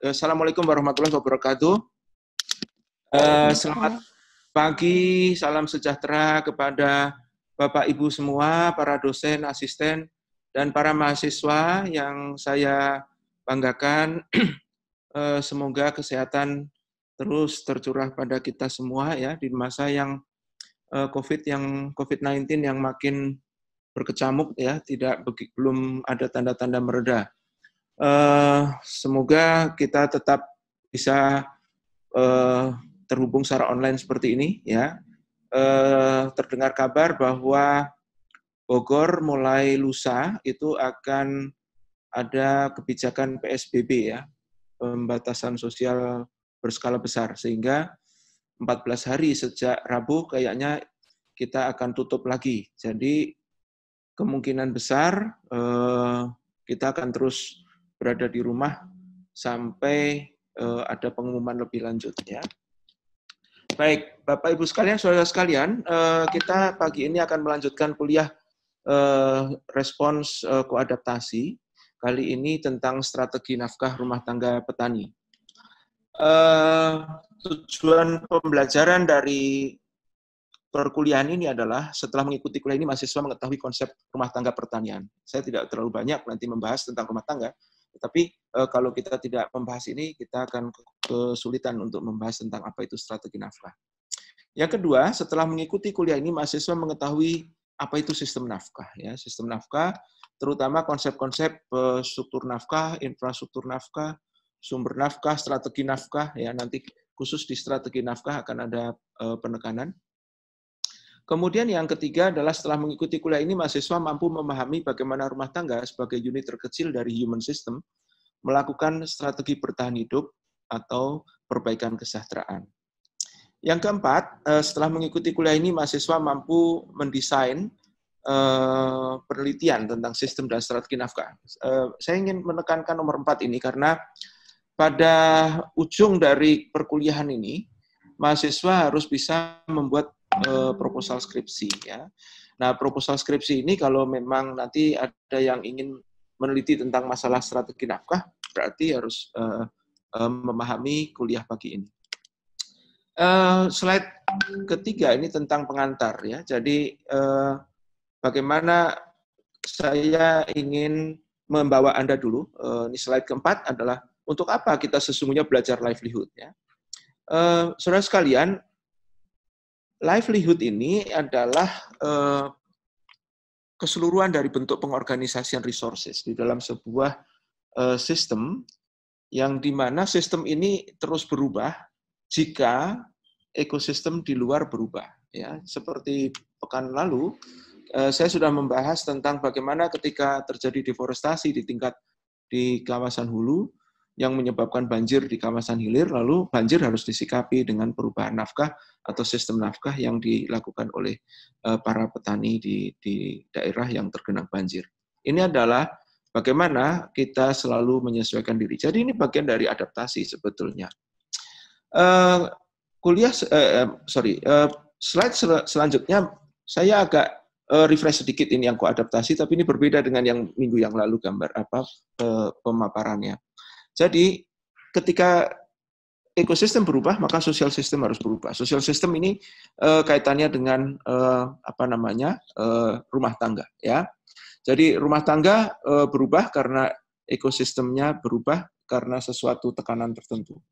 Assalamualaikum warahmatullahi wabarakatuh. Selamat pagi, salam sejahtera kepada Bapak Ibu semua, para dosen, asisten, dan para mahasiswa yang saya banggakan. Semoga kesehatan terus tercurah pada kita semua ya di masa yang COVID-19 yang makin berkecamuk ya, belum ada tanda-tanda mereda. Semoga kita tetap bisa terhubung secara online seperti ini ya. Terdengar kabar bahwa Bogor mulai lusa itu akan ada kebijakan PSBB ya, pembatasan sosial berskala besar, sehingga 14 hari sejak Rabu kayaknya kita akan tutup lagi. Jadi kemungkinan besar kita akan terus berada di rumah sampai ada pengumuman lebih lanjut ya. Baik, Bapak Ibu sekalian, saudara sekalian, kita pagi ini akan melanjutkan kuliah respons koadaptasi. Kali ini tentang strategi nafkah rumah tangga petani. Tujuan pembelajaran dari perkuliahan ini adalah setelah mengikuti kuliah ini mahasiswa mengetahui konsep rumah tangga pertanian. Saya tidak terlalu banyak nanti membahas tentang rumah tangga, tetapi kalau kita tidak membahas ini, kita akan kesulitan untuk membahas tentang apa itu strategi nafkah. Yang kedua, setelah mengikuti kuliah ini, mahasiswa mengetahui apa itu sistem nafkah. Ya, sistem nafkah, terutama konsep-konsep struktur nafkah, infrastruktur nafkah, sumber nafkah, strategi nafkah. Ya, nanti khusus di strategi nafkah akan ada penekanan. Kemudian yang ketiga adalah setelah mengikuti kuliah ini, mahasiswa mampu memahami bagaimana rumah tangga sebagai unit terkecil dari human system melakukan strategi bertahan hidup atau perbaikan kesejahteraan. Yang keempat, setelah mengikuti kuliah ini, mahasiswa mampu mendesain penelitian tentang sistem dan strategi nafkah. Saya ingin menekankan nomor 4 ini karena pada ujung dari perkuliahan ini, mahasiswa harus bisa membuat proposal skripsi ya. Nah, proposal skripsi ini kalau memang nanti ada yang ingin meneliti tentang masalah strategi nafkah, berarti harus memahami kuliah pagi ini. Slide ketiga ini tentang pengantar ya. Jadi bagaimana saya ingin membawa Anda dulu. Ini slide keempat adalah untuk apa kita sesungguhnya belajar livelihood ya. Saudara sekalian, livelihood ini adalah keseluruhan dari bentuk pengorganisasian resources di dalam sebuah sistem yang dimana sistem ini terus berubah jika ekosistem di luar berubah. Ya, seperti pekan lalu saya sudah membahas tentang bagaimana ketika terjadi deforestasi di kawasan hulu yang menyebabkan banjir di kawasan hilir, lalu banjir harus disikapi dengan perubahan nafkah atau sistem nafkah yang dilakukan oleh para petani di daerah yang terkena banjir. Ini adalah bagaimana kita selalu menyesuaikan diri. Jadi ini bagian dari adaptasi sebetulnya. Slide selanjutnya saya agak refresh sedikit ini yang koadaptasi, tapi ini berbeda dengan yang minggu yang lalu gambar pemaparannya. Jadi ketika ekosistem berubah, maka sosial sistem harus berubah. Sosial sistem ini kaitannya dengan rumah tangga ya. Jadi rumah tangga berubah karena ekosistemnya berubah karena sesuatu tekanan tertentu.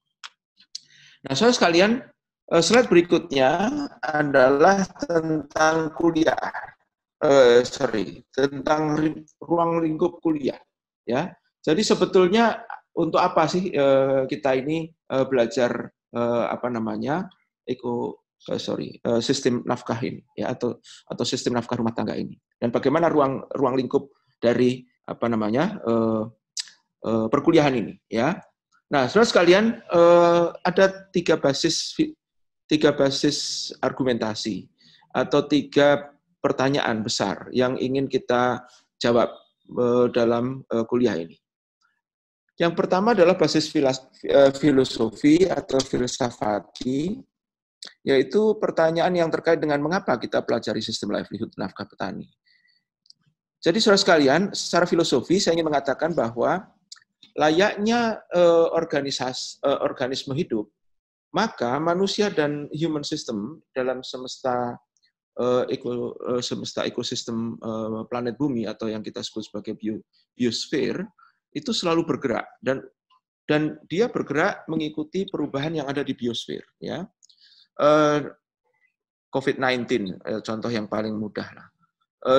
Nah, saudara sekalian, slide berikutnya adalah tentang kuliah. Tentang ruang lingkup kuliah ya. Jadi sebetulnya untuk apa sih kita ini belajar sistem nafkah ini ya, atau sistem nafkah rumah tangga ini, dan bagaimana ruang lingkup dari perkuliahan ini ya. Nah, saudara sekalian, ada tiga basis argumentasi atau tiga pertanyaan besar yang ingin kita jawab dalam kuliah ini. Yang pertama adalah basis filosofi atau filsafati, yaitu pertanyaan yang terkait dengan mengapa kita pelajari sistem livelihood nafkah petani. Jadi saudara sekalian, secara filosofi saya ingin mengatakan bahwa layaknya organisme hidup, maka manusia dan human system dalam semesta ekosistem planet bumi atau yang kita sebut sebagai biosphere itu selalu bergerak dan dia bergerak mengikuti perubahan yang ada di biosphere, ya. COVID-19 contoh yang paling mudah lah.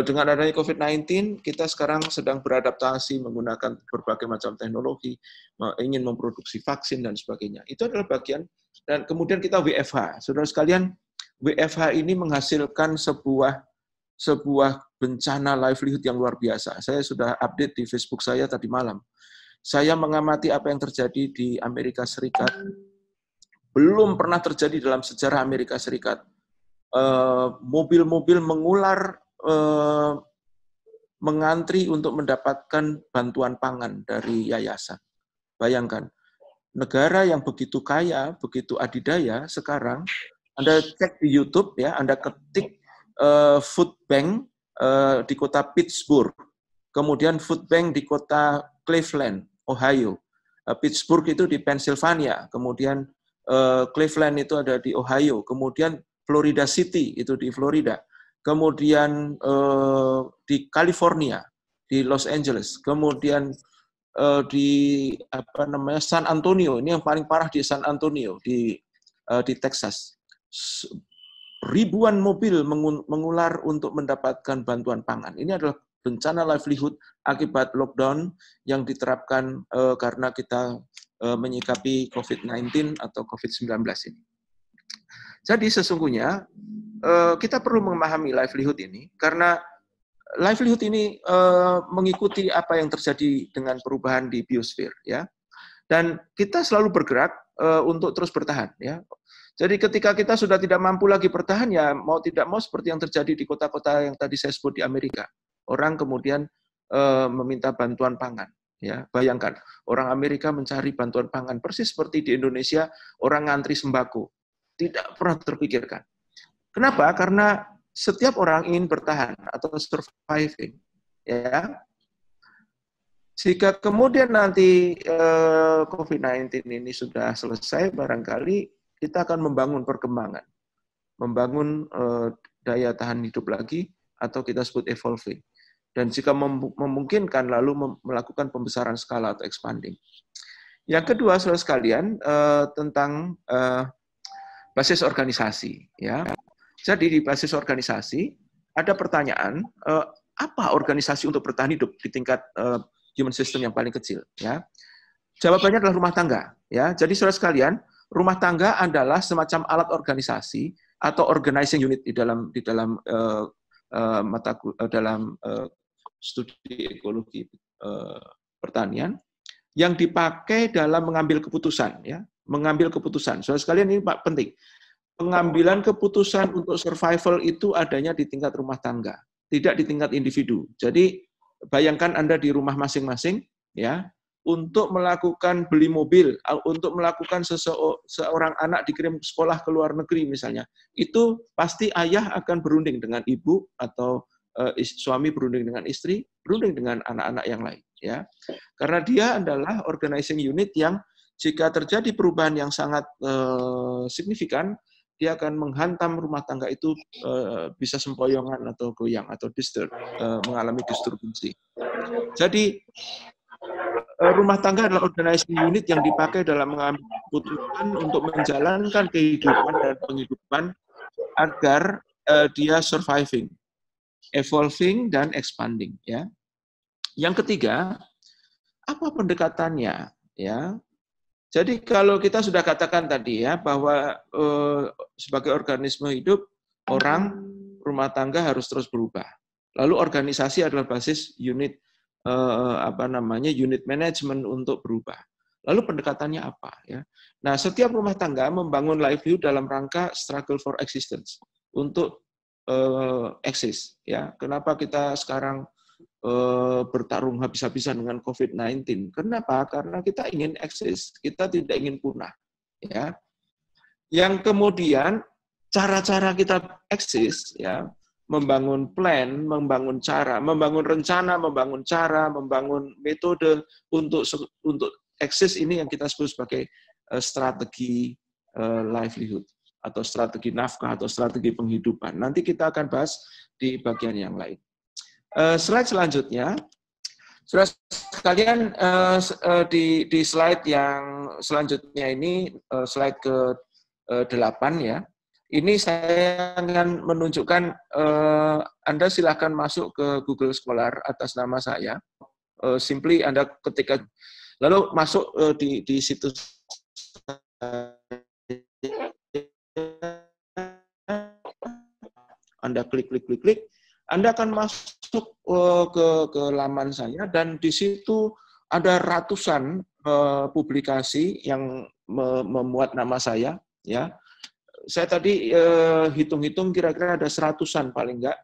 Dengan adanya COVID-19, kita sekarang sedang beradaptasi menggunakan berbagai macam teknologi, ingin memproduksi vaksin dan sebagainya. Itu adalah bagian, dan kemudian kita WFH. Saudara sekalian, WFH ini menghasilkan sebuah bencana livelihood yang luar biasa. Saya sudah update di Facebook saya tadi malam. Saya mengamati apa yang terjadi di Amerika Serikat. Belum pernah terjadi dalam sejarah Amerika Serikat. Mobil-mobil mengular mengantri untuk mendapatkan bantuan pangan dari yayasan. Bayangkan, negara yang begitu kaya, begitu adidaya, sekarang Anda cek di YouTube, ya, Anda ketik food bank di kota Pittsburgh, kemudian food bank di kota Cleveland, Ohio. Pittsburgh itu di Pennsylvania, kemudian Cleveland itu ada di Ohio, kemudian Florida City itu di Florida, kemudian di California, di Los Angeles, kemudian di San Antonio, ini yang paling parah di San Antonio di Texas. Ribuan mobil mengular untuk mendapatkan bantuan pangan. Ini adalah bencana livelihood akibat lockdown yang diterapkan karena kita menyikapi COVID-19 atau COVID-19 ini. Jadi sesungguhnya kita perlu memahami livelihood ini karena livelihood ini mengikuti apa yang terjadi dengan perubahan di biosphere, ya. Dan kita selalu bergerak untuk terus bertahan, ya. Jadi ketika kita sudah tidak mampu lagi bertahan, ya mau tidak mau seperti yang terjadi di kota-kota yang tadi saya sebut di Amerika. Orang kemudian meminta bantuan pangan, ya. Bayangkan, orang Amerika mencari bantuan pangan persis seperti di Indonesia orang ngantri sembako. Tidak pernah terpikirkan. Kenapa? Karena setiap orang ingin bertahan atau surviving, ya. Jika kemudian nanti COVID-19 ini sudah selesai, barangkali kita akan membangun perkembangan, membangun daya tahan hidup lagi, atau kita sebut evolving. Dan jika memungkinkan, lalu melakukan pembesaran skala atau expanding. Yang kedua, saudara sekalian, tentang basis organisasi, ya. Jadi di basis organisasi ada pertanyaan, apa organisasi untuk bertahan hidup di tingkat human system yang paling kecil, ya. Jawabannya adalah rumah tangga, ya. Jadi saudara sekalian, rumah tangga adalah semacam alat organisasi atau organizing unit di dalam studi ekologi pertanian yang dipakai dalam mengambil keputusan, ya. Mengambil keputusan. Saudara sekalian, ini Pak penting. Pengambilan keputusan untuk survival itu adanya di tingkat rumah tangga, tidak di tingkat individu. Jadi bayangkan Anda di rumah masing-masing, ya, untuk melakukan beli mobil, untuk melakukan seorang anak dikirim sekolah ke luar negeri misalnya, itu pasti ayah akan berunding dengan ibu atau suami berunding dengan istri, berunding dengan anak-anak yang lain, ya. Karena dia adalah organizing unit yang jika terjadi perubahan yang sangat signifikan, dia akan menghantam rumah tangga itu, bisa sempoyongan atau goyang atau mengalami disturbance. Jadi rumah tangga adalah organizing unit yang dipakai dalam mengambil keputusan untuk menjalankan kehidupan dan penghidupan agar dia surviving, evolving, dan expanding, ya. Yang ketiga, apa pendekatannya, ya? Jadi kalau kita sudah katakan tadi, ya, bahwa sebagai organisme hidup, orang, rumah tangga harus terus berubah. Lalu organisasi adalah basis unit unit manajemen untuk berubah. Lalu pendekatannya apa, ya? Nah, setiap rumah tangga membangun livelihood dalam rangka struggle for existence, untuk eksis, ya. Kenapa kita sekarang bertarung habis-habisan dengan COVID-19? Kenapa? Karena kita ingin eksis, kita tidak ingin punah, ya. Yang kemudian cara-cara kita eksis, ya, membangun plan, membangun cara, membangun rencana, membangun cara, membangun metode untuk eksis ini yang kita sebut sebagai strategi livelihood atau strategi nafkah atau strategi penghidupan. Nanti kita akan bahas di bagian yang lain. Slide selanjutnya, saudara sekalian, di slide yang selanjutnya ini, slide ke-8 ya. Ini saya akan menunjukkan, Anda silakan masuk ke Google Scholar atas nama saya. Simply Anda ketika, lalu masuk di situs Anda klik, Anda akan masuk ke laman saya, dan di situ ada ratusan publikasi yang memuat nama saya, ya. Saya tadi hitung-hitung kira-kira ada 100-an paling enggak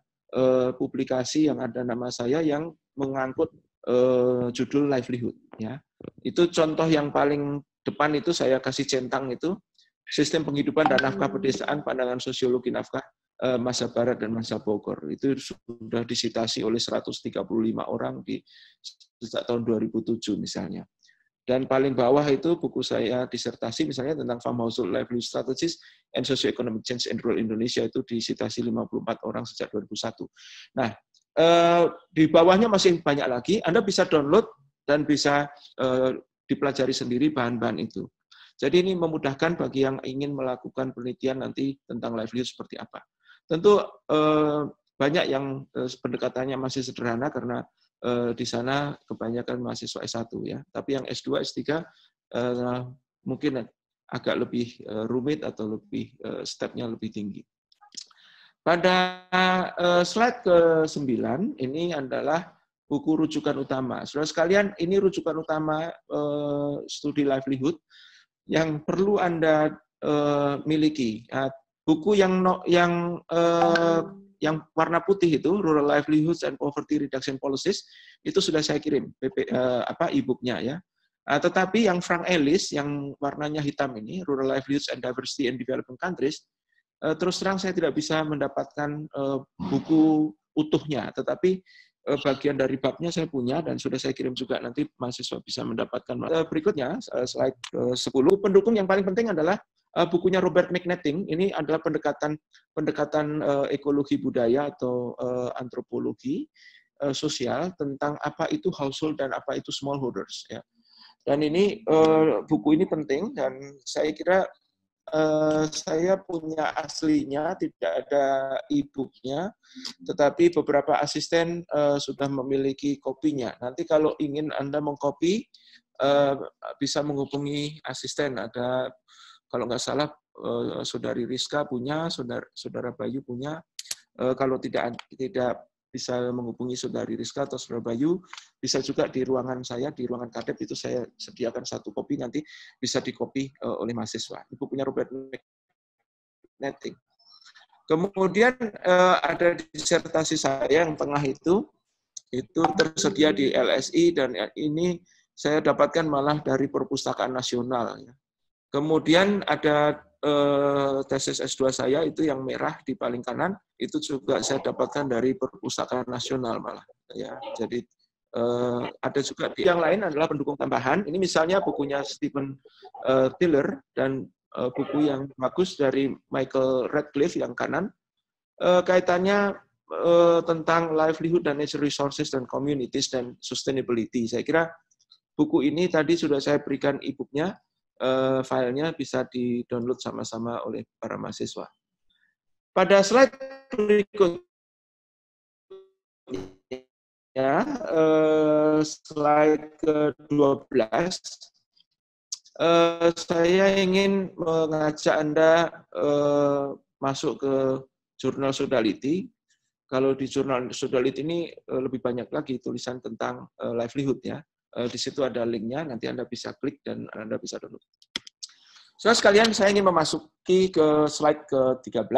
publikasi yang ada nama saya yang mengangkut judul livelihood, ya. Itu contoh yang paling depan itu saya kasih centang itu, sistem penghidupan dan nafkah pedesaan, pandangan sosiologi nafkah masa Barat dan masa Bogor. Itu sudah disitasi oleh 135 orang sejak tahun 2007 misalnya. Dan paling bawah itu buku saya disertasi misalnya tentang Farm Household Livelihood Strategies and Socio-Economic Change in Rural Indonesia, itu disitasi 54 orang sejak 2001. Nah, di bawahnya masih banyak lagi, Anda bisa download dan bisa dipelajari sendiri bahan-bahan itu. Jadi ini memudahkan bagi yang ingin melakukan penelitian nanti tentang livelihood seperti apa. Tentu banyak yang pendekatannya masih sederhana karena di sana kebanyakan mahasiswa S1 ya. Tapi yang S2, S3 mungkin agak lebih rumit atau lebih stepnya lebih tinggi. Pada slide ke-9 ini adalah buku rujukan utama. Saudara sekalian, ini rujukan utama studi livelihood yang perlu Anda miliki. Buku yang warna putih itu, Rural Livelihoods and Poverty Reduction Policies, itu sudah saya kirim e-booknya ya. Tetapi yang Frank Ellis yang warnanya hitam ini, Rural Livelihoods and Diversity in Developing Countries, terus terang saya tidak bisa mendapatkan buku utuhnya, tetapi bagian dari babnya saya punya dan sudah saya kirim juga, nanti mahasiswa bisa mendapatkan. Berikutnya, slide 10. Pendukung yang paling penting adalah bukunya Robert McNetting. Ini adalah pendekatan ekologi budaya atau antropologi sosial tentang apa itu household dan apa itu smallholders. Ya. Dan ini buku ini penting dan saya kira saya punya aslinya, tidak ada e-booknya, tetapi beberapa asisten sudah memiliki kopinya. Nanti kalau ingin Anda mengkopi, bisa menghubungi asisten. Ada, kalau nggak salah, Saudari Rizka punya, Saudara Bayu punya. Kalau tidak bisa menghubungi Saudari Rizka atau Saudara Bayu, bisa juga di ruangan saya, di ruangan Kadep itu saya sediakan satu kopi, nanti bisa dikopi oleh mahasiswa. Itu punya Robert McNetting. Kemudian ada disertasi saya yang tengah itu tersedia di LSI, dan ini saya dapatkan malah dari Perpustakaan Nasional. Kemudian ada tesis S2 saya itu yang merah di paling kanan, itu juga saya dapatkan dari Perpustakaan Nasional malah. Ya, jadi ada juga yang lain adalah pendukung tambahan. Ini misalnya bukunya Stephen Tiller dan buku yang bagus dari Michael Radcliffe yang kanan, kaitannya tentang livelihood dan natural resources dan communities dan sustainability. Saya kira buku ini tadi sudah saya berikan e-booknya, filenya bisa di-download sama-sama oleh para mahasiswa. Pada slide berikutnya, slide ke-12, saya ingin mengajak Anda masuk ke Jurnal Sodality. Kalau di Jurnal Sodality ini lebih banyak lagi tulisan tentang livelihood ya. Di situ ada linknya, nanti Anda bisa klik dan Anda bisa download. Saudara sekalian, saya ingin memasuki ke slide ke-13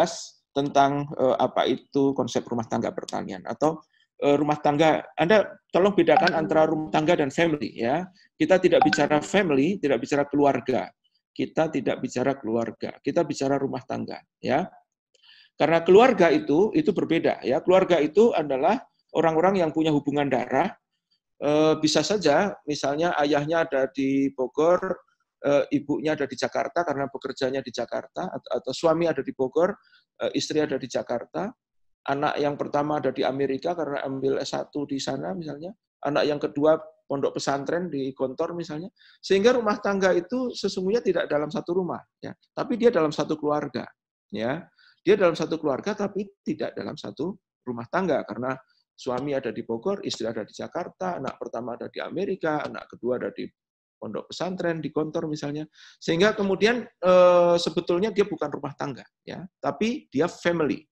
tentang apa itu konsep rumah tangga pertanian atau rumah tangga. Anda tolong bedakan antara rumah tangga dan family ya. Kita tidak bicara family, tidak bicara keluarga. Kita tidak bicara keluarga, kita bicara rumah tangga ya. Karena keluarga itu berbeda ya. Keluarga itu adalah orang-orang yang punya hubungan darah. Bisa saja misalnya ayahnya ada di Bogor, ibunya ada di Jakarta karena bekerjanya di Jakarta, atau suami ada di Bogor, istri ada di Jakarta, anak yang pertama ada di Amerika karena ambil S1 di sana misalnya, anak yang kedua pondok pesantren di Gontor misalnya, sehingga rumah tangga itu sesungguhnya tidak dalam satu rumah, ya, tapi dia dalam satu keluarga, ya, dia dalam satu keluarga tapi tidak dalam satu rumah tangga karena suami ada di Bogor, istri ada di Jakarta, anak pertama ada di Amerika, anak kedua ada di pondok pesantren di Gontor misalnya, sehingga kemudian sebetulnya dia bukan rumah tangga, ya, tapi dia family.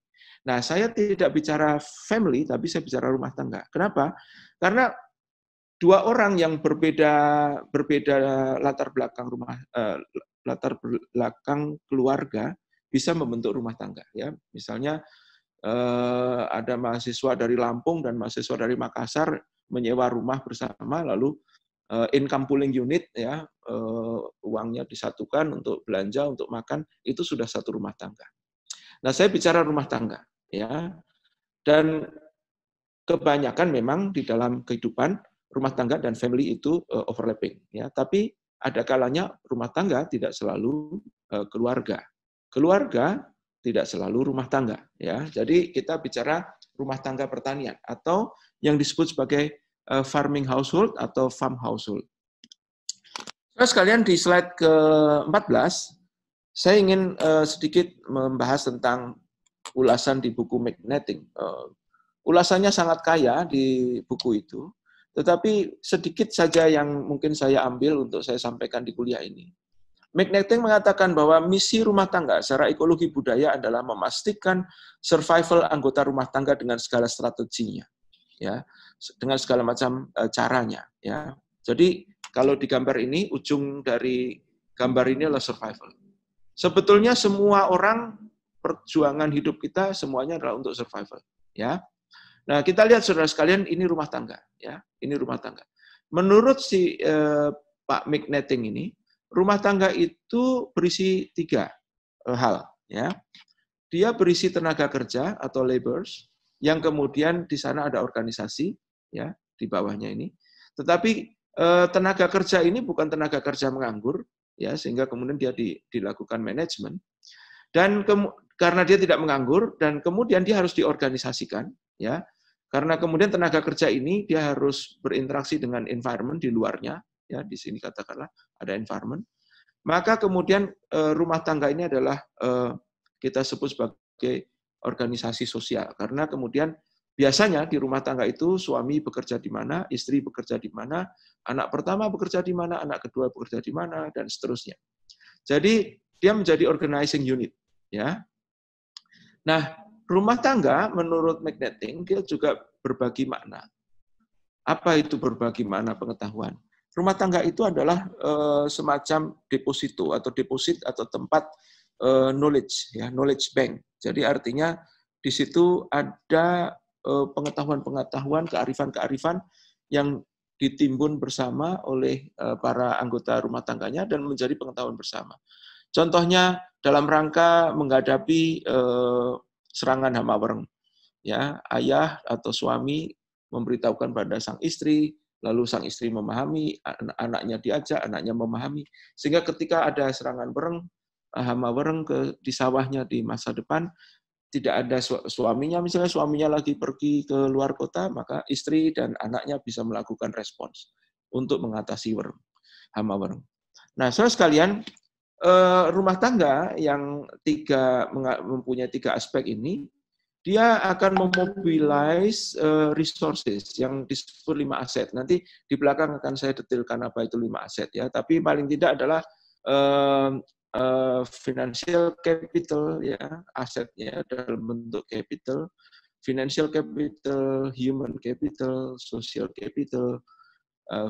Nah, saya tidak bicara family, tapi saya bicara rumah tangga. Kenapa? Karena dua orang yang berbeda latar belakang keluarga bisa membentuk rumah tangga. Ya, misalnya ada mahasiswa dari Lampung dan mahasiswa dari Makassar menyewa rumah bersama, lalu income pooling unit, ya, uangnya disatukan untuk belanja, untuk makan, itu sudah satu rumah tangga. Nah, saya bicara rumah tangga, ya, dan kebanyakan memang di dalam kehidupan rumah tangga dan family itu overlapping, ya. Tapi ada kalanya rumah tangga tidak selalu keluarga. Keluarga tidak selalu rumah tangga, ya. Jadi kita bicara rumah tangga pertanian atau yang disebut sebagai farming household atau farm household. Terus sekalian di slide ke-14 saya ingin sedikit membahas tentang ulasan di buku McNetting. Ulasannya sangat kaya di buku itu, tetapi sedikit saja yang mungkin saya ambil untuk saya sampaikan di kuliah ini. McNetting mengatakan bahwa misi rumah tangga secara ekologi budaya adalah memastikan survival anggota rumah tangga dengan segala strateginya, ya, dengan segala macam caranya, ya. Jadi kalau di gambar ini, ujung dari gambar ini adalah survival. Sebetulnya semua orang, perjuangan hidup kita semuanya adalah untuk survival, ya. Nah, kita lihat saudara sekalian, ini rumah tangga, ya, ini rumah tangga. Menurut si Pak McNetting ini, rumah tangga itu berisi 3 hal, ya. Dia berisi tenaga kerja atau laborers, yang kemudian di sana ada organisasi, ya, di bawahnya ini. Tetapi tenaga kerja ini bukan tenaga kerja menganggur, ya, sehingga kemudian dia dilakukan manajemen. Dan karena dia tidak menganggur dan kemudian dia harus diorganisasikan, ya. Karena kemudian tenaga kerja ini dia harus berinteraksi dengan environment di luarnya, ya, di sini katakanlah ada environment. Maka kemudian rumah tangga ini adalah kita sebut sebagai organisasi sosial. Karena kemudian biasanya di rumah tangga itu suami bekerja di mana, istri bekerja di mana, anak pertama bekerja di mana, anak kedua bekerja di mana, dan seterusnya. Jadi dia menjadi organizing unit, ya. Nah, rumah tangga menurut McNetting dia juga berbagi makna. Apa itu berbagi makna pengetahuan? Rumah tangga itu adalah semacam deposito atau deposit atau tempat knowledge, ya, knowledge bank. Jadi artinya di situ ada pengetahuan-pengetahuan, kearifan-kearifan yang ditimbun bersama oleh para anggota rumah tangganya dan menjadi pengetahuan bersama. Contohnya dalam rangka menghadapi serangan hama wereng, ya, ayah atau suami memberitahukan pada sang istri, lalu sang istri memahami, anaknya diajak, anaknya memahami, sehingga ketika ada serangan wereng, hama wereng di sawahnya di masa depan, tidak ada suaminya, misalnya suaminya lagi pergi ke luar kota, maka istri dan anaknya bisa melakukan respons untuk mengatasi hama wereng. Nah, saudara sekalian, rumah tangga yang mempunyai 3 aspek ini, dia akan memobilize resources yang disebut 5 aset. Nanti di belakang akan saya detailkan apa itu 5 aset, ya. Tapi paling tidak adalah financial capital, ya, asetnya dalam bentuk capital, financial capital, human capital, social capital,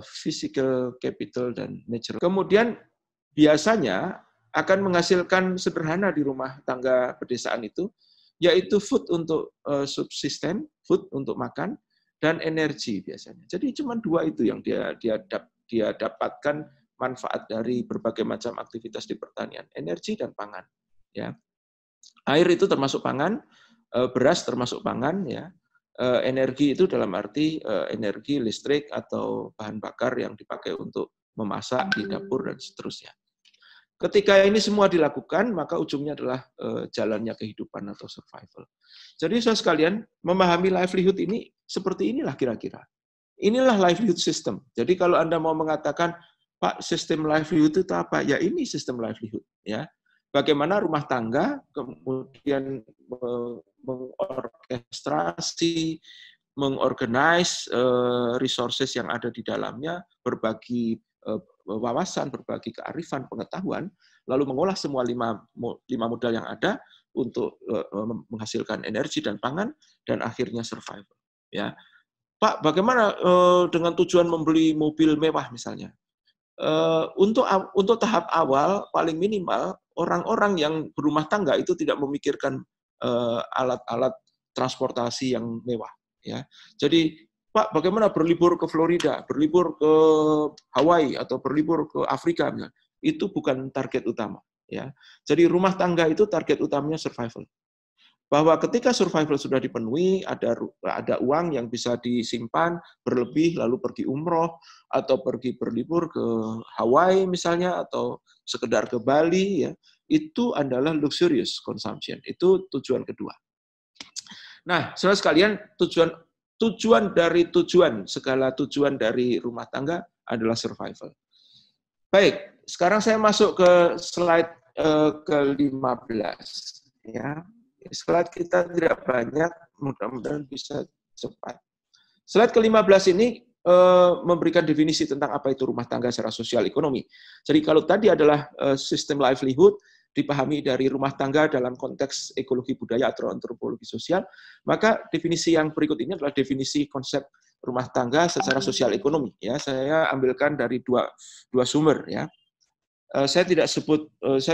physical capital, dan natural. Kemudian biasanya akan menghasilkan sederhana di rumah tangga pedesaan itu, yaitu food untuk subsisten, food untuk makan, dan energi biasanya. Jadi cuma 2 itu yang dia dapatkan manfaat dari berbagai macam aktivitas di pertanian, energi dan pangan, ya. Air itu termasuk pangan, beras termasuk pangan, ya. Energi itu dalam arti energi listrik atau bahan bakar yang dipakai untuk memasak di dapur dan seterusnya. Ketika ini semua dilakukan, maka ujungnya adalah jalannya kehidupan atau survival. Jadi saudara sekalian, memahami livelihood ini seperti inilah kira-kira. Inilah livelihood system. Jadi kalau Anda mau mengatakan, Pak, sistem livelihood itu apa? Ya ini sistem livelihood. Ya. Bagaimana rumah tangga kemudian mengorkestrasi, mengorganize resources yang ada di dalamnya, berbagi wawasan, berbagi kearifan, pengetahuan, lalu mengolah semua lima modal yang ada untuk menghasilkan energi dan pangan, dan akhirnya survival. Ya, Pak, bagaimana dengan tujuan membeli mobil mewah misalnya? Untuk tahap awal, paling minimal, orang-orang yang berumah tangga itu tidak memikirkan alat-alat transportasi yang mewah. Ya, jadi Pak, bagaimana berlibur ke Florida, berlibur ke Hawaii, atau berlibur ke Afrika, misalnya. Itu bukan target utama. Ya. Jadi rumah tangga itu target utamanya survival. Bahwa ketika survival sudah dipenuhi, ada uang yang bisa disimpan berlebih, lalu pergi umroh, atau pergi berlibur ke Hawaii misalnya, atau sekedar ke Bali, ya, itu adalah luxurious consumption. Itu tujuan kedua. Nah, saudara sekalian, segala tujuan dari rumah tangga adalah survival. Baik, sekarang saya masuk ke slide ke-15. Ya, slide kita tidak banyak, mudah-mudahan bisa cepat. Slide ke-15 ini memberikan definisi tentang apa itu rumah tangga secara sosial ekonomi. Jadi kalau tadi adalah sistem livelihood, dipahami dari rumah tangga dalam konteks ekologi budaya atau antropologi sosial, maka definisi yang berikut ini adalah definisi konsep rumah tangga secara sosial ekonomi. Ya, saya ambilkan dari dua sumber. Ya, saya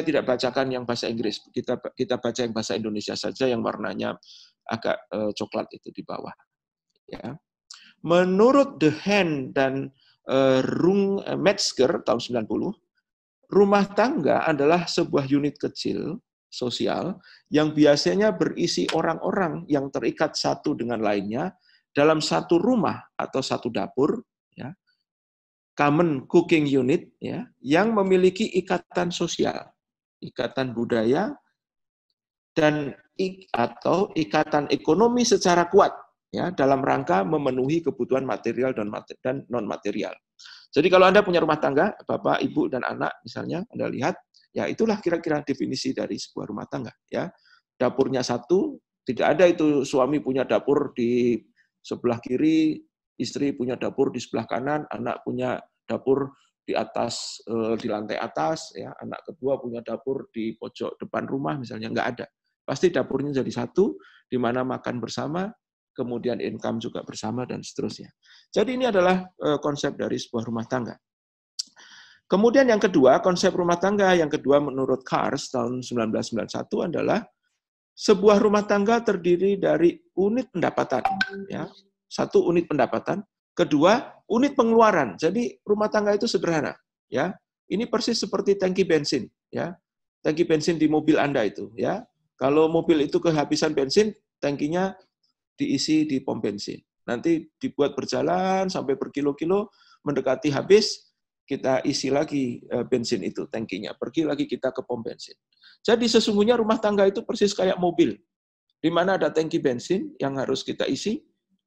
tidak bacakan yang bahasa Inggris. Kita baca yang bahasa Indonesia saja, yang warnanya agak coklat itu di bawah. Ya, menurut Dehaene dan Rung Metzger tahun 90. Rumah tangga adalah sebuah unit kecil sosial yang biasanya berisi orang-orang yang terikat satu dengan lainnya dalam satu rumah atau satu dapur, ya, common cooking unit, ya, yang memiliki ikatan sosial, ikatan budaya, dan atau ikatan ekonomi secara kuat, ya, dalam rangka memenuhi kebutuhan material dan non material. Jadi kalau Anda punya rumah tangga, Bapak, Ibu, dan anak, misalnya, Anda lihat, ya itulah kira-kira definisi dari sebuah rumah tangga. Ya, dapurnya satu, tidak ada itu suami punya dapur di sebelah kiri, istri punya dapur di sebelah kanan, anak punya dapur di atas, di lantai atas, ya, anak kedua punya dapur di pojok depan rumah, misalnya, nggak ada. Pasti dapurnya jadi satu, di mana makan bersama, kemudian income juga bersama, dan seterusnya. Jadi ini adalah konsep dari sebuah rumah tangga. Kemudian yang kedua, konsep rumah tangga yang kedua menurut Kars tahun 1991 adalah sebuah rumah tangga terdiri dari unit pendapatan, ya, satu unit pendapatan, kedua unit pengeluaran. Jadi rumah tangga itu sederhana, ya. Ini persis seperti tangki bensin, ya. Tangki bensin di mobil Anda itu, ya. Kalau mobil itu kehabisan bensin, tangkinya diisi di pom bensin. Nanti dibuat berjalan sampai berkilo-kilo, mendekati habis, kita isi lagi bensin itu, tangkinya. Pergi lagi kita ke pom bensin. Jadi sesungguhnya rumah tangga itu persis kayak mobil, di mana ada tangki bensin yang harus kita isi,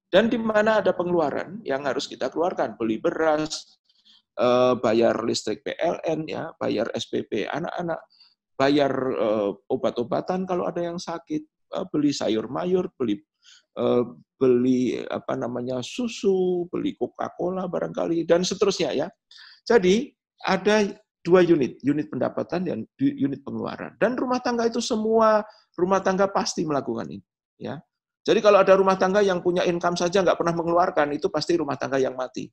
dan di mana ada pengeluaran yang harus kita keluarkan. Beli beras, bayar listrik PLN, ya, bayar SPP anak-anak, bayar obat-obatan kalau ada yang sakit, beli sayur mayur, beli susu, beli Coca-Cola barangkali, dan seterusnya, ya. Jadi ada dua unit pendapatan dan unit pengeluaran. Dan rumah tangga itu semua rumah tangga pasti melakukan ini, ya. Jadi kalau ada rumah tangga yang punya income saja nggak pernah mengeluarkan, itu pasti rumah tangga yang mati,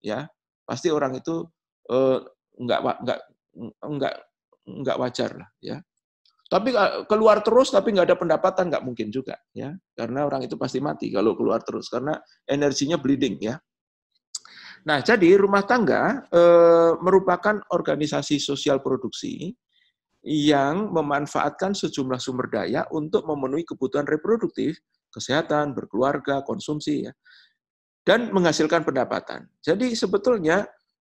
ya. Pasti orang itu nggak wajar lah, ya. Tapi keluar terus tapi nggak ada pendapatan, nggak mungkin juga, ya, karena orang itu pasti mati kalau keluar terus karena energinya bleeding, ya. Nah, jadi rumah tangga merupakan organisasi sosial produksi yang memanfaatkan sejumlah sumber daya untuk memenuhi kebutuhan reproduktif, kesehatan, berkeluarga, konsumsi, ya, dan menghasilkan pendapatan. Jadi sebetulnya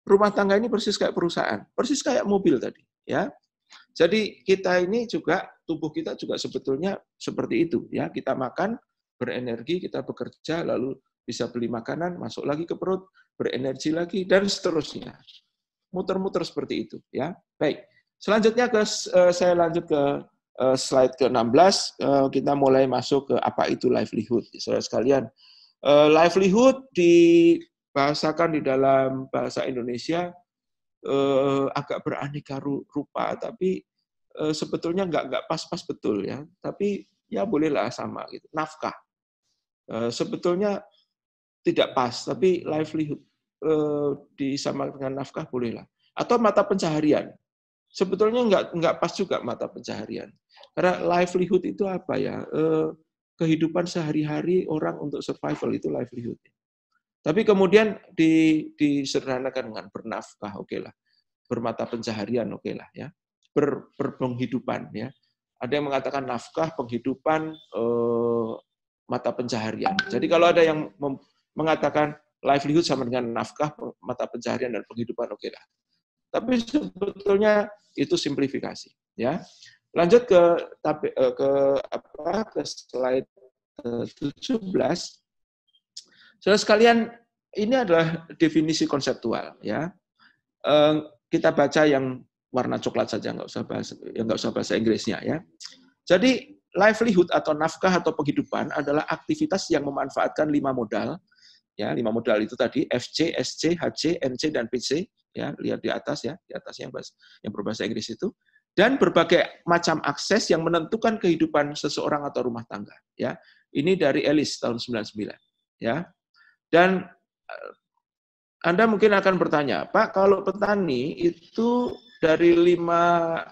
rumah tangga ini persis kayak perusahaan, persis kayak mobil tadi, ya. Jadi kita ini juga, tubuh kita juga sebetulnya seperti itu, ya. Kita makan, berenergi, kita bekerja, lalu bisa beli makanan, masuk lagi ke perut, berenergi lagi, dan seterusnya. Muter-muter seperti itu, ya. Baik. Selanjutnya saya lanjut ke slide ke-16, kita mulai masuk ke apa itu livelihood. Saudara sekalian, livelihood dibahasakan di dalam bahasa Indonesia agak beraneka rupa, tapi sebetulnya nggak pas-pas betul, ya. Tapi ya bolehlah sama gitu. Nafkah. Sebetulnya tidak pas, tapi livelihood disamakan dengan nafkah bolehlah. Atau mata pencaharian. Sebetulnya nggak pas juga mata pencaharian. Karena livelihood itu apa ya? Kehidupan sehari-hari orang untuk survival itu livelihood. Tapi kemudian disederhanakan dengan bernafkah, oke lah. Bermata pencaharian, oke lah, ya. Berpenghidupan, ya. Ada yang mengatakan nafkah, penghidupan, mata pencaharian. Jadi kalau ada yang mengatakan livelihood sama dengan nafkah, mata pencaharian dan penghidupan, oke lah. Tapi sebetulnya itu simplifikasi, ya. Lanjut ke slide 17. Saudara sekalian, ini adalah definisi konseptual, ya. Kita baca yang warna coklat saja, nggak usah bahasa Inggrisnya, ya. Jadi livelihood atau nafkah atau penghidupan adalah aktivitas yang memanfaatkan 5 modal, ya. 5 modal itu tadi FC, SC, HC, NC, dan PC. Ya, lihat di atas, ya, di atas yang berbahasa Inggris itu, dan berbagai macam akses yang menentukan kehidupan seseorang atau rumah tangga, ya. Ini dari Ellis tahun 99, ya. Dan Anda mungkin akan bertanya, Pak, kalau petani itu dari 5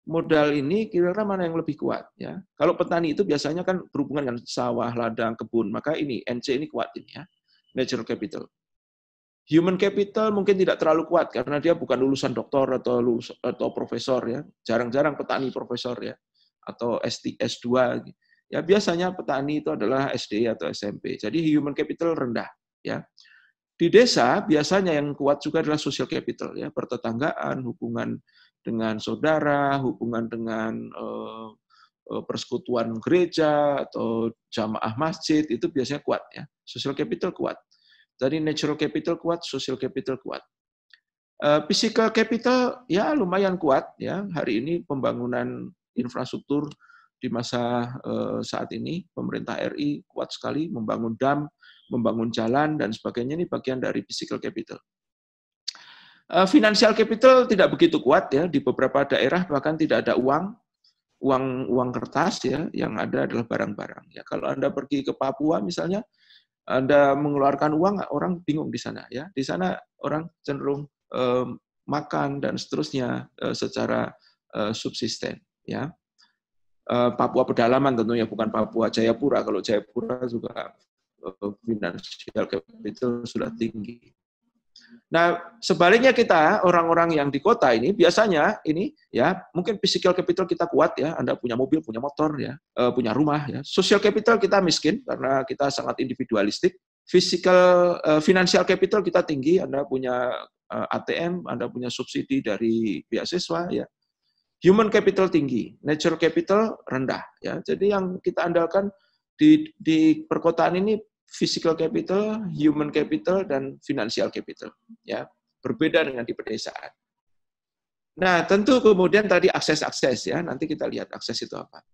modal ini kira-kira mana yang lebih kuat, ya? Kalau petani itu biasanya kan berhubungan dengan sawah, ladang, kebun, maka ini NC ini kuat ini, ya. Natural capital. Human capital mungkin tidak terlalu kuat karena dia bukan lulusan doktor atau profesor, ya. Jarang-jarang petani profesor, ya, atau S2. Ya biasanya petani itu adalah SD atau SMP. Jadi human capital rendah, ya. Di desa biasanya yang kuat juga adalah social capital, ya, pertetanggaan, hubungan dengan saudara, hubungan dengan persekutuan gereja atau jamaah masjid, itu biasanya kuat, ya. Social capital kuat. Jadi natural capital kuat, social capital kuat. Physical capital ya lumayan kuat, ya. Hari ini pembangunan infrastruktur di masa saat ini pemerintah RI kuat sekali membangun dam, membangun jalan dan sebagainya, ini bagian dari physical capital. Financial capital tidak begitu kuat, ya. Di beberapa daerah bahkan tidak ada uang kertas, ya. Yang ada adalah barang-barang. Ya, kalau Anda pergi ke Papua misalnya, Anda mengeluarkan uang, orang bingung di sana, ya. Di sana orang cenderung makan dan seterusnya secara subsisten, ya. Papua pedalaman tentunya, bukan Papua Jayapura. Kalau Jayapura juga financial capital sudah tinggi. Nah, sebaliknya kita, orang-orang yang di kota ini, biasanya ini, ya, mungkin physical capital kita kuat, ya, Anda punya mobil, punya motor, ya, punya rumah, ya. Social capital kita miskin, karena kita sangat individualistik. Financial capital kita tinggi, Anda punya ATM, Anda punya subsidi dari beasiswa, ya. Human capital tinggi, natural capital rendah, ya. Jadi yang kita andalkan di perkotaan ini physical capital, human capital, dan financial capital, ya, berbeda dengan di pedesaan. Nah, tentu kemudian tadi akses-akses, ya, nanti kita lihat akses itu apa.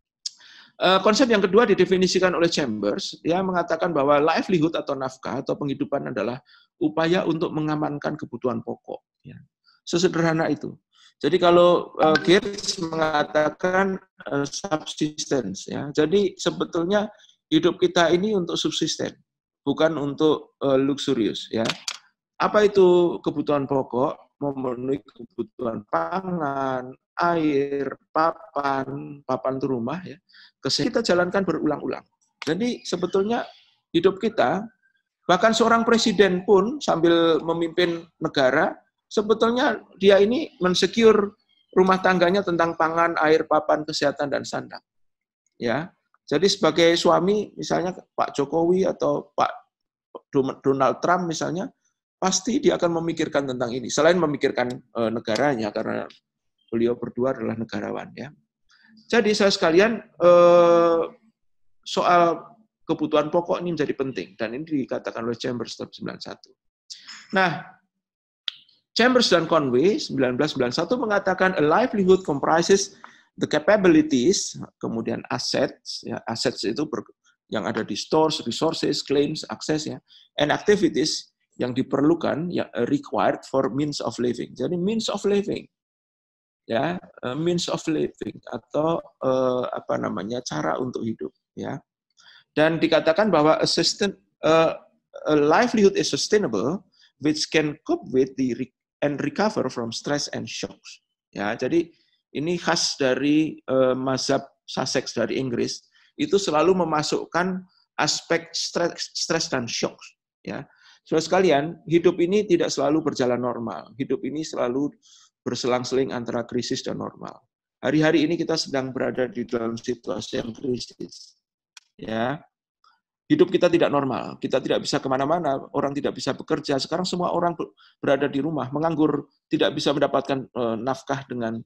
Konsep yang kedua didefinisikan oleh Chambers, dia mengatakan bahwa livelihood atau nafkah atau penghidupan adalah upaya untuk mengamankan kebutuhan pokok, ya. Sesederhana itu. Jadi kalau Gates mengatakan subsistence, ya, jadi sebetulnya hidup kita ini untuk subsisten, bukan untuk luxurious, ya. Apa itu kebutuhan pokok? Memenuhi kebutuhan pangan, air, papan itu rumah, ya. Kita jalankan berulang-ulang. Jadi sebetulnya hidup kita, bahkan seorang presiden pun sambil memimpin negara, sebetulnya dia ini mensecure rumah tangganya tentang pangan, air, papan, kesehatan, dan sandang. Ya, jadi sebagai suami, misalnya Pak Jokowi atau Pak Donald Trump misalnya, pasti dia akan memikirkan tentang ini. Selain memikirkan negaranya, karena beliau berdua adalah negarawan. Ya. Jadi saya sekalian, soal kebutuhan pokok ini menjadi penting, dan ini dikatakan oleh Chambers tahun 91. Nah, Chambers dan Conway 1991 mengatakan a livelihood comprises the capabilities, kemudian assets, ya, assets itu yang ada di stores, resources, claims, akses, ya, and activities yang diperlukan, ya, required for means of living. Jadi means of living, ya, means of living atau apa namanya, cara untuk hidup, ya. Dan dikatakan bahwa a livelihood is sustainable, which can cope with and recover from stress and shocks. Ya, jadi ini khas dari mazhab Sussex dari Inggris, itu selalu memasukkan aspek stres dan shock. Ya, saudara sekalian, hidup ini tidak selalu berjalan normal. Hidup ini selalu berselang-seling antara krisis dan normal. Hari-hari ini kita sedang berada di dalam situasi yang krisis. Ya, hidup kita tidak normal, kita tidak bisa kemana-mana, orang tidak bisa bekerja. Sekarang semua orang berada di rumah, menganggur, tidak bisa mendapatkan nafkah dengan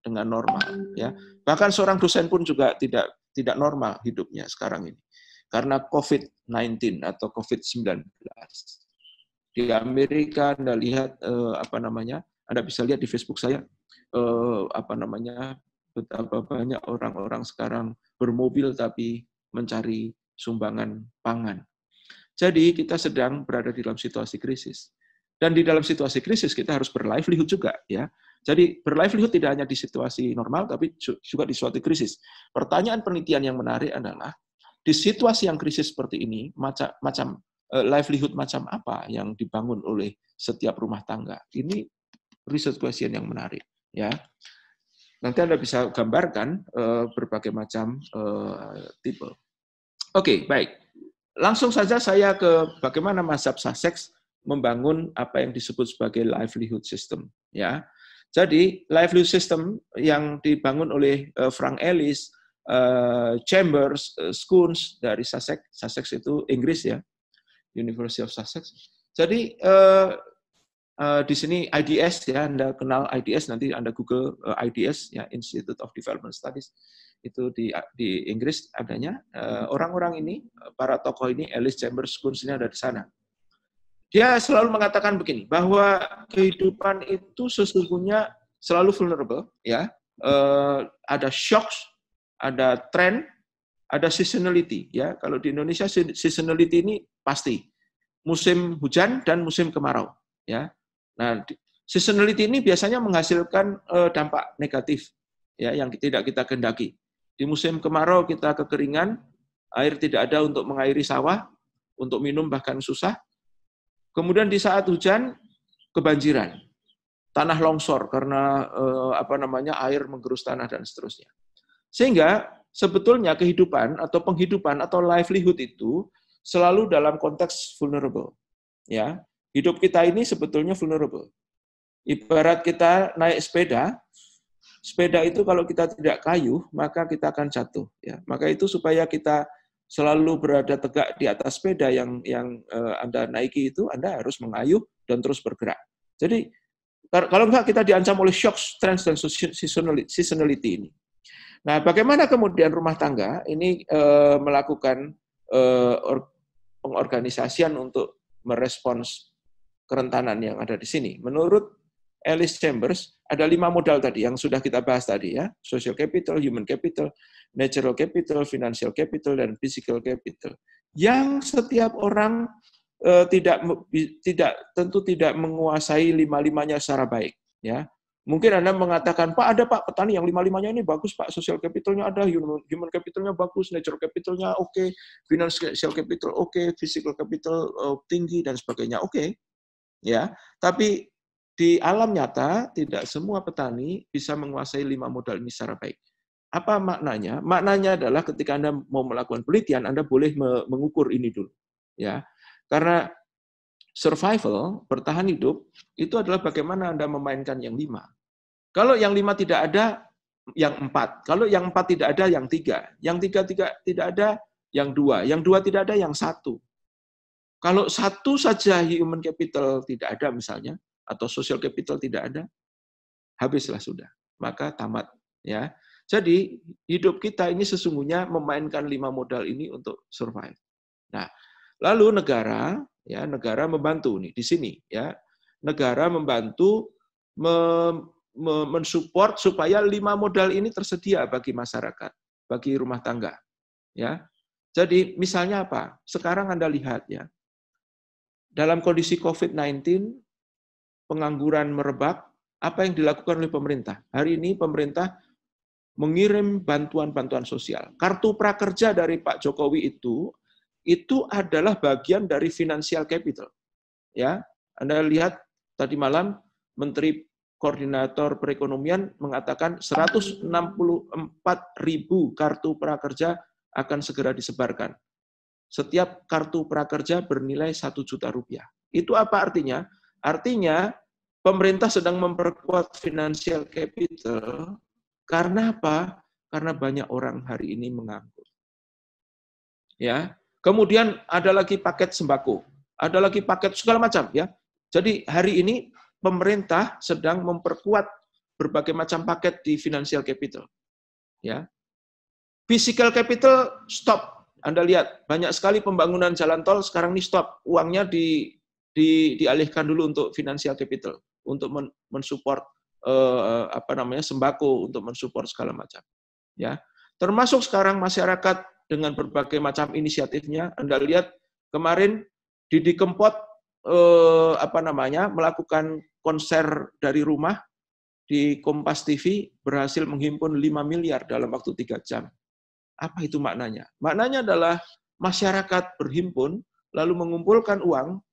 normal. Ya, bahkan seorang dosen pun juga tidak normal hidupnya sekarang ini karena COVID-19 atau COVID-19. Di Amerika Anda lihat apa namanya? Anda bisa lihat di Facebook saya apa namanya? Betapa banyak orang-orang sekarang bermobil tapi mencari sumbangan pangan. Jadi kita sedang berada di dalam situasi krisis. Dan di dalam situasi krisis kita harus berlivelihood juga, ya. Jadi berlivelihood tidak hanya di situasi normal tapi juga di suatu krisis. Pertanyaan penelitian yang menarik adalah di situasi yang krisis seperti ini, macam livelihood macam apa yang dibangun oleh setiap rumah tangga? Ini research question yang menarik, ya. Nanti Anda bisa gambarkan berbagai macam tipe. Oke, baik. Langsung saja saya ke bagaimana mazhab Sussex membangun apa yang disebut sebagai livelihood system. Ya, jadi livelihood system yang dibangun oleh Frank Ellis, Chambers, Scoones dari Sussex. Sussex itu Inggris, ya, University of Sussex. Jadi di sini IDS, ya, Anda kenal IDS, nanti Anda Google IDS, ya, Institute of Development Studies, itu di Inggris adanya. Orang-orang ini, para tokoh ini, Ellis, Chambers, Scoones ini ada di sana. Dia selalu mengatakan begini, bahwa kehidupan itu sesungguhnya selalu vulnerable, ya. Ada shocks, ada trend, ada seasonality, ya. Kalau di Indonesia seasonality ini pasti musim hujan dan musim kemarau, ya. Nah, seasonality ini biasanya menghasilkan dampak negatif, ya, yang tidak kita kehendaki. Di musim kemarau kita kekeringan, air tidak ada untuk mengairi sawah, untuk minum bahkan susah. Kemudian di saat hujan, kebanjiran, tanah longsor karena apa namanya, air menggerus tanah dan seterusnya. Sehingga sebetulnya kehidupan atau penghidupan atau livelihood itu selalu dalam konteks vulnerable, ya. Hidup kita ini sebetulnya vulnerable. Ibarat kita naik sepeda, sepeda itu kalau kita tidak kayuh, maka kita akan jatuh. Ya. Maka itu supaya kita selalu berada tegak di atas sepeda yang Anda naiki itu, Anda harus mengayuh dan terus bergerak. Jadi kalau enggak kita diancam oleh shock, trends, dan seasonality ini. Nah, bagaimana kemudian rumah tangga ini melakukan pengorganisasian untuk merespons kerentanan yang ada di sini? Menurut Ellis Chambers, ada 5 modal tadi yang sudah kita bahas tadi, ya. Social capital, human capital, natural capital, financial capital, dan physical capital. Yang setiap orang tentu tidak menguasai 5-5-nya secara baik, ya. Mungkin Anda mengatakan, Pak, ada Pak petani yang 5-5-nya ini bagus, Pak. Social capitalnya ada, human capitalnya bagus, natural capitalnya oke, financial capital oke, physical capital tinggi, dan sebagainya oke. Ya, tapi di alam nyata tidak semua petani bisa menguasai 5 modal ini secara baik. Apa maknanya? Maknanya adalah ketika Anda mau melakukan penelitian, Anda boleh mengukur ini dulu, ya. Karena survival, bertahan hidup, itu adalah bagaimana Anda memainkan yang 5. Kalau yang 5 tidak ada, yang 4. Kalau yang 4 tidak ada, yang 3. Yang 3 tidak ada, yang 2. Yang 2 tidak ada, yang 1. Kalau 1 saja human capital tidak ada misalnya, atau social capital tidak ada, habislah sudah. Maka tamat. Ya. Jadi hidup kita ini sesungguhnya memainkan 5 modal ini untuk survive. Nah, lalu negara membantu nih di sini ya. Negara membantu mensupport supaya 5 modal ini tersedia bagi masyarakat, bagi rumah tangga. Ya. Jadi misalnya apa? Sekarang Anda lihat ya. Dalam kondisi COVID-19, pengangguran merebak, apa yang dilakukan oleh pemerintah? Hari ini pemerintah mengirim bantuan-bantuan sosial. Kartu prakerja dari Pak Jokowi itu adalah bagian dari financial capital. Ya, Anda lihat tadi malam Menteri Koordinator Perekonomian mengatakan 164.000 kartu prakerja akan segera disebarkan. Setiap kartu prakerja bernilai 1 juta rupiah. Itu apa artinya? Artinya pemerintah sedang memperkuat financial capital. Karena apa? Karena banyak orang hari ini menganggur. Ya. Kemudian ada lagi paket sembako, ada lagi paket segala macam ya. Jadi hari ini pemerintah sedang memperkuat berbagai macam paket di financial capital. Ya. Physical capital stop. Anda lihat banyak sekali pembangunan jalan tol sekarang ini stop. Uangnya dialihkan dulu untuk financial capital, untuk mensupport sembako, untuk mensupport segala macam. Ya, termasuk sekarang masyarakat dengan berbagai macam inisiatifnya. Anda lihat kemarin Didi Kempot melakukan konser dari rumah di Kompas TV, berhasil menghimpun 5 miliar dalam waktu 3 jam. Apa itu maknanya? Maknanya adalah masyarakat berhimpun lalu mengumpulkan uang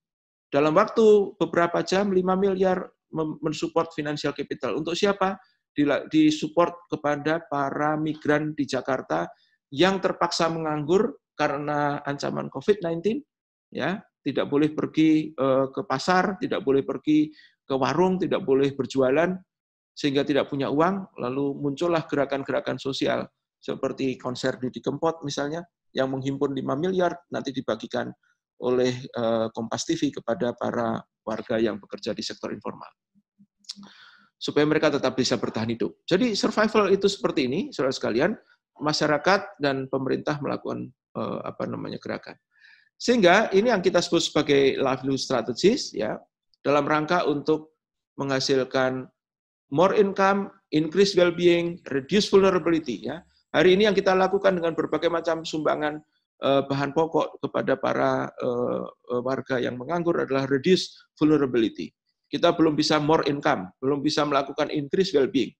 dalam waktu beberapa jam 5 miliar mensupport financial capital. Untuk siapa? Disupport kepada para migran di Jakarta yang terpaksa menganggur karena ancaman COVID-19, ya, tidak boleh pergi ke pasar, tidak boleh pergi ke warung, tidak boleh berjualan, sehingga tidak punya uang, lalu muncullah gerakan-gerakan sosial seperti konser Didi Kempot misalnya, yang menghimpun 5 miliar, nanti dibagikan oleh Kompas TV kepada para warga yang bekerja di sektor informal, supaya mereka tetap bisa bertahan hidup. Jadi survival itu seperti ini, saudara sekalian, masyarakat dan pemerintah melakukan gerakan. Sehingga ini yang kita sebut sebagai livelihood strategies, ya, dalam rangka untuk menghasilkan more income, increase well-being, reduce vulnerability. Ya. Hari ini yang kita lakukan dengan berbagai macam sumbangan bahan pokok kepada para warga yang menganggur adalah reduce vulnerability. Kita belum bisa more income, belum bisa melakukan increase well-being,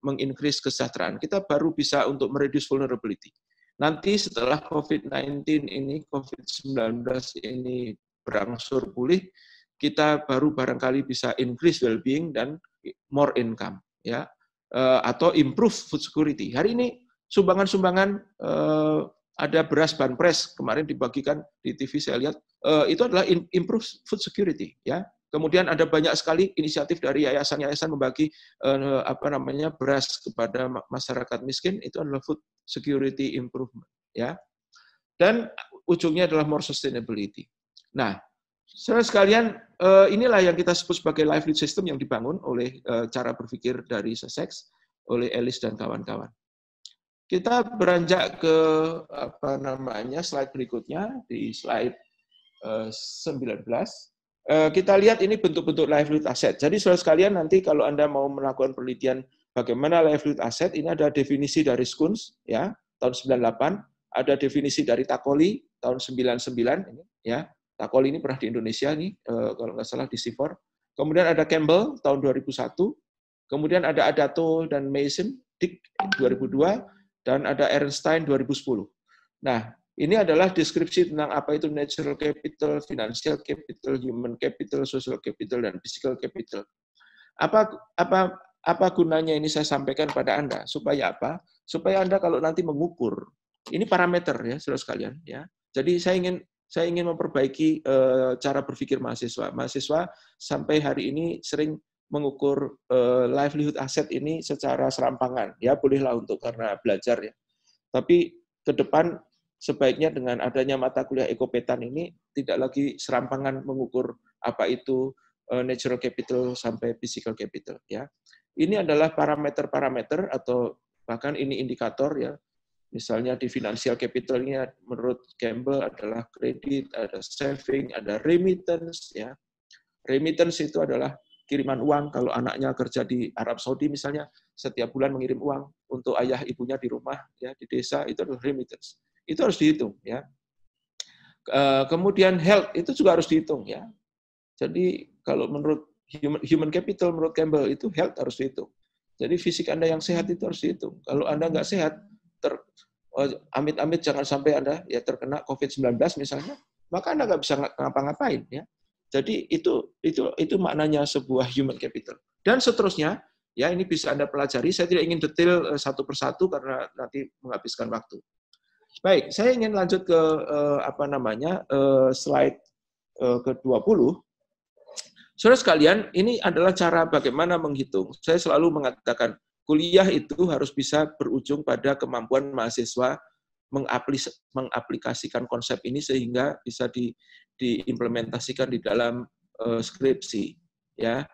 mengincrease kesejahteraan. Kita baru bisa untuk mereduce vulnerability. Nanti setelah COVID-19 ini, COVID-19 ini berangsur pulih, kita baru barangkali bisa increase well-being dan more income, ya, atau improve food security. Hari ini sumbangan-sumbangan ada beras banpres kemarin dibagikan di TV saya lihat, itu adalah improve food security, ya. Kemudian ada banyak sekali inisiatif dari yayasan-yayasan membagi beras kepada masyarakat miskin, itu adalah food security improvement, ya. Dan ujungnya adalah more sustainability. Nah, saudara sekalian, inilah yang kita sebut sebagai livelihood system yang dibangun oleh cara berpikir dari Sussex, oleh Ellis dan kawan-kawan. Kita beranjak ke slide berikutnya, di slide 19. Kita lihat ini bentuk-bentuk livelihood asset. Jadi saudara sekalian, nanti kalau Anda mau melakukan penelitian bagaimana livelihood asset, ini ada definisi dari Skuns, ya, tahun 98, ada definisi dari Takoli tahun 99, ini, ya. Takoli ini pernah di Indonesia nih, kalau nggak salah di C4. Kemudian ada Campbell tahun 2001, kemudian ada Adato dan Mason Dick 2002, dan ada Ernstein 2010. Nah, ini adalah deskripsi tentang apa itu natural capital, financial capital, human capital, social capital, dan physical capital. Apa gunanya ini saya sampaikan pada Anda? Supaya apa? Supaya Anda kalau nanti mengukur, ini parameter ya, saudara sekalian, ya. Jadi saya ingin memperbaiki cara berpikir mahasiswa. Mahasiswa sampai hari ini sering mengukur livelihood asset ini secara serampangan. Ya, bolehlah untuk karena belajar ya. Tapi ke depan sebaiknya dengan adanya mata kuliah ekopetan ini tidak lagi serampangan mengukur apa itu natural capital sampai physical capital ya. Ini adalah parameter-parameter atau bahkan ini indikator ya. Misalnya di financial capital ini menurut Campbell adalah kredit, ada saving, ada remittance ya. Remittance itu adalah kiriman uang kalau anaknya kerja di Arab Saudi misalnya setiap bulan mengirim uang untuk ayah ibunya di rumah ya di desa itu adalah remittance. Itu harus dihitung ya. Kemudian health itu juga harus dihitung ya. Jadi kalau menurut human capital menurut Campbell itu health harus dihitung. Jadi fisik Anda yang sehat itu harus dihitung. Kalau Anda nggak sehat, amit-amit jangan sampai Anda ya terkena COVID-19 misalnya, maka Anda nggak bisa ngapa-ngapain ya. Jadi itu maknanya sebuah human capital. Dan seterusnya, ya ini bisa Anda pelajari. Saya tidak ingin detail satu persatu karena nanti menghabiskan waktu. Baik, saya ingin lanjut ke slide ke-20. Saudara sekalian, ini adalah cara bagaimana menghitung. Saya selalu mengatakan, kuliah itu harus bisa berujung pada kemampuan mahasiswa mengaplikasikan konsep ini sehingga bisa diimplementasikan di dalam skripsi. Ya,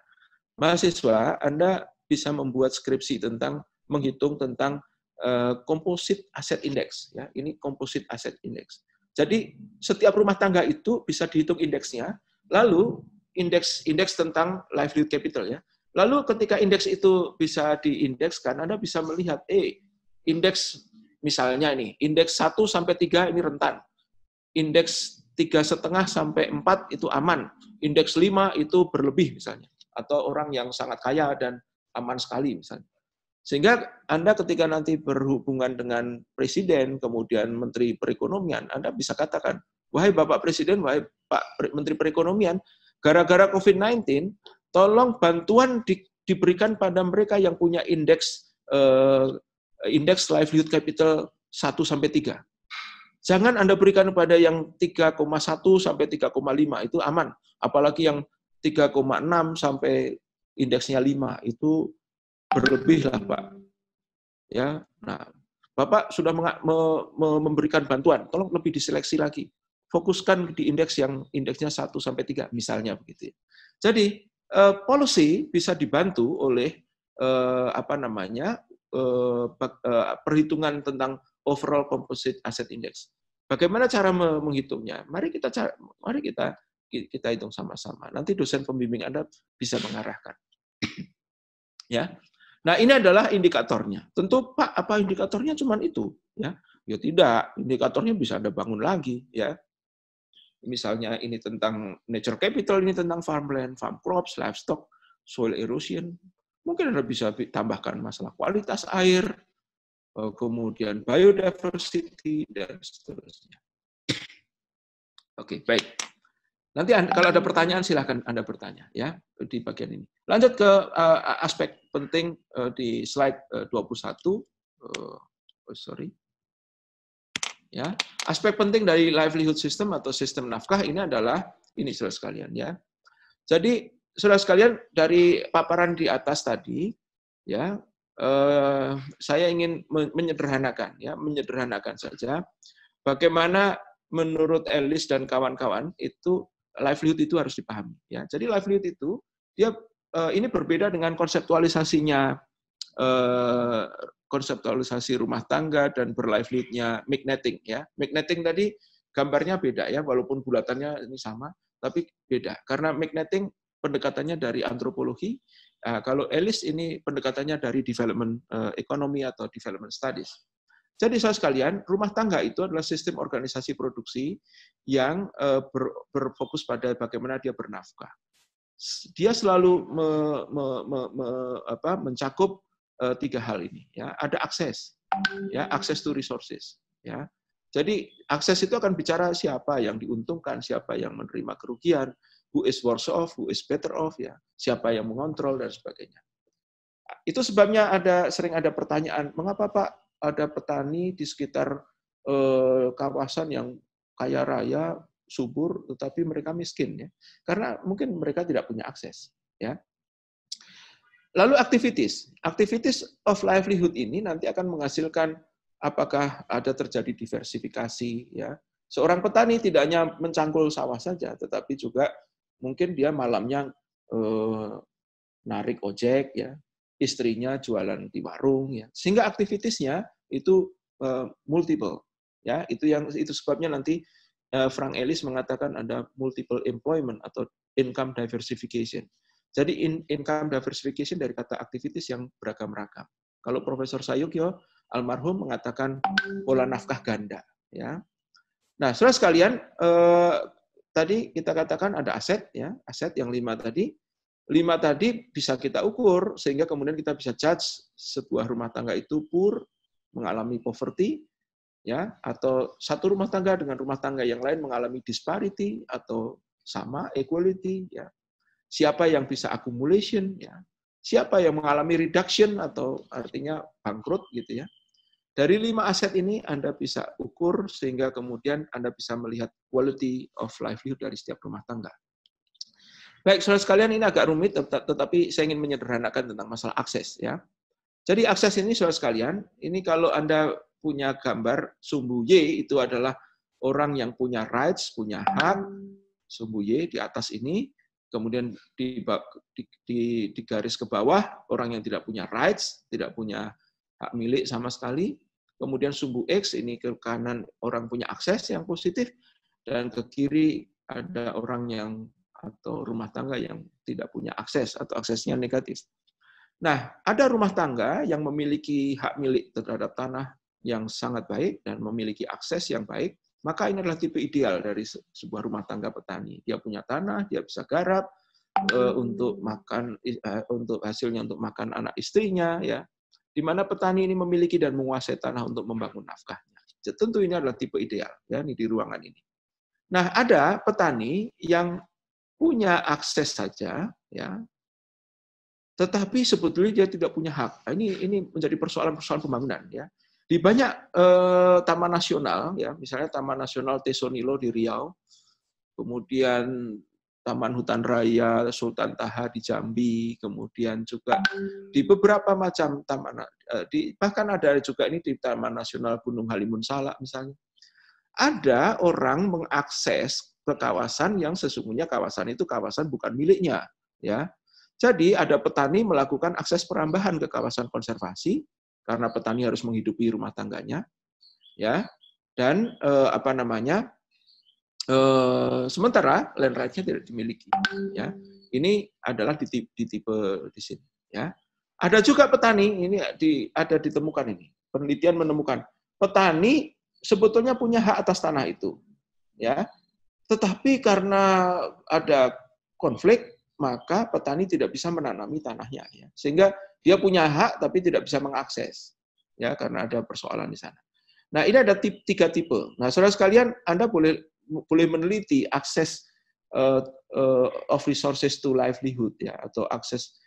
mahasiswa Anda bisa membuat skripsi tentang menghitung tentang composite asset index. Ya, ini composite asset index. Jadi setiap rumah tangga itu bisa dihitung indeksnya, lalu indeks tentang livelihood capital ya. Lalu ketika indeks itu bisa diindekskan, Anda bisa melihat indeks misalnya ini, indeks 1 sampai 3 ini rentan. Indeks 3,5 sampai 4 itu aman. Indeks 5 itu berlebih misalnya. Atau orang yang sangat kaya dan aman sekali misalnya. Sehingga Anda ketika nanti berhubungan dengan presiden, kemudian menteri perekonomian, Anda bisa katakan, wahai Bapak Presiden, wahai Pak Menteri Perekonomian, gara-gara COVID-19, tolong bantuan diberikan pada mereka yang punya indeks livelihood capital 1 sampai 3. Jangan Anda berikan kepada yang 3,1 sampai 3,5 itu aman, apalagi yang 3,6 sampai indeksnya 5 itu berlebih lah, Pak. Ya, nah, Bapak sudah memberikan bantuan, tolong lebih diseleksi lagi. Fokuskan di indeks yang indeksnya 1 sampai 3 misalnya begitu. Jadi policy bisa dibantu oleh perhitungan tentang overall composite asset index. Bagaimana cara menghitungnya? Mari kita hitung sama-sama. Nanti dosen pembimbing Anda bisa mengarahkan. Ya. Nah, ini adalah indikatornya. Tentu Pak, apa indikatornya cuma itu, ya? Ya tidak, indikatornya bisa Anda bangun lagi, ya. Misalnya ini tentang natural capital, ini tentang farmland, farm crops, livestock, soil erosion. Mungkin Anda bisa tambahkan masalah kualitas air, kemudian biodiversity, dan seterusnya. Oke, baik. Nanti kalau ada pertanyaan, silahkan Anda bertanya ya di bagian ini. Lanjut ke aspek penting di slide 21. Ya, aspek penting dari livelihood system atau sistem nafkah ini adalah ini saudara sekalian ya. Jadi saudara sekalian dari paparan di atas tadi ya, saya ingin menyederhanakan saja bagaimana menurut Ellis dan kawan-kawan itu livelihood itu harus dipahami ya. Jadi livelihood itu dia ini berbeda dengan konseptualisasinya konseptualisasi rumah tangga dan berlivelihood-nya Mick-Netting ya. Mick-Netting tadi gambarnya beda ya, walaupun bulatannya ini sama, tapi beda. Karena Mick-Netting pendekatannya dari antropologi, kalau Ellis ini pendekatannya dari development ekonomi atau development studies. Jadi saudara sekalian, rumah tangga itu adalah sistem organisasi produksi yang berfokus pada bagaimana dia bernafkah. Dia selalu mencakup 3 hal ini ya. Ada akses ya, access to resources ya. Jadi akses itu akan bicara siapa yang diuntungkan, siapa yang menerima kerugian, who is worse off, who is better off ya, siapa yang mengontrol dan sebagainya. Itu sebabnya sering ada pertanyaan, mengapa Pak ada petani di sekitar kawasan yang kaya raya, subur, tetapi mereka miskin ya? Karena mungkin mereka tidak punya akses ya. Lalu activities of livelihood ini nanti akan menghasilkan apakah ada terjadi diversifikasi, ya. Seorang petani tidak hanya mencangkul sawah saja, tetapi juga mungkin dia malamnya narik ojek, ya, istrinya jualan di warung, ya, sehingga aktivitasnya itu multiple, ya. Itu sebabnya nanti Frank Ellis mengatakan ada multiple employment atau income diversification. Jadi income diversification dari kata aktivitas yang beragam-ragam. Kalau Profesor Sayugyo almarhum mengatakan pola nafkah ganda, ya. Nah, saudara sekalian, tadi kita katakan ada aset, ya, aset yang 5 tadi. 5 tadi bisa kita ukur sehingga kemudian kita bisa judge sebuah rumah tangga itu poor, mengalami poverty, ya, atau satu rumah tangga dengan rumah tangga yang lain mengalami disparity atau sama, equality, ya. Siapa yang bisa accumulation, ya. Siapa yang mengalami reduction atau artinya bangkrut, gitu, ya. Dari 5 aset ini Anda bisa ukur sehingga kemudian Anda bisa melihat quality of livelihood dari setiap rumah tangga. Baik, saudara sekalian, ini agak rumit, tetapi saya ingin menyederhanakan tentang masalah akses, ya. Jadi akses ini, saudara sekalian, ini kalau Anda punya gambar sumbu Y itu adalah orang yang punya rights, punya hak, sumbu Y di atas ini, kemudian di garis ke bawah orang yang tidak punya rights, tidak punya hak milik sama sekali. Kemudian sumbu X ini ke kanan orang punya akses yang positif, dan ke kiri ada orang yang atau rumah tangga yang tidak punya akses atau aksesnya negatif. Nah, ada rumah tangga yang memiliki hak milik terhadap tanah yang sangat baik dan memiliki akses yang baik, maka ini adalah tipe ideal dari sebuah rumah tangga petani. Dia punya tanah, dia bisa garap untuk makan, untuk hasilnya untuk makan anak istrinya, ya. Di mana petani ini memiliki dan menguasai tanah untuk membangun nafkahnya. Tentu ini adalah tipe ideal, ya, ini di ruangan ini. Nah, ada petani yang punya akses saja, ya, tetapi sebetulnya dia tidak punya hak. Ini menjadi persoalan-persoalan pembangunan, ya. Di banyak taman nasional, ya, misalnya Taman Nasional Tesonilo di Riau, kemudian Taman Hutan Raya Sultan Taha di Jambi, kemudian juga di beberapa macam taman, bahkan ada juga ini di Taman Nasional Gunung Halimun Salak misalnya. Ada orang mengakses ke kawasan yang sesungguhnya kawasan itu kawasan bukan miliknya, ya. Jadi ada petani melakukan akses perambahan ke kawasan konservasi karena petani harus menghidupi rumah tangganya, ya. Dan sementara land right-nya tidak dimiliki, ya. Ini adalah di tipe di sini, ya. Ada juga petani, ini ada ditemukan ini. Penelitian menemukan petani sebetulnya punya hak atas tanah itu, ya. Tetapi karena ada konflik, maka petani tidak bisa menanami tanahnya, ya. Sehingga dia punya hak tapi tidak bisa mengakses, ya, karena ada persoalan di sana. Nah, ini ada 3 tipe. Nah, saudara sekalian, Anda boleh meneliti akses of resources to livelihood, ya, atau akses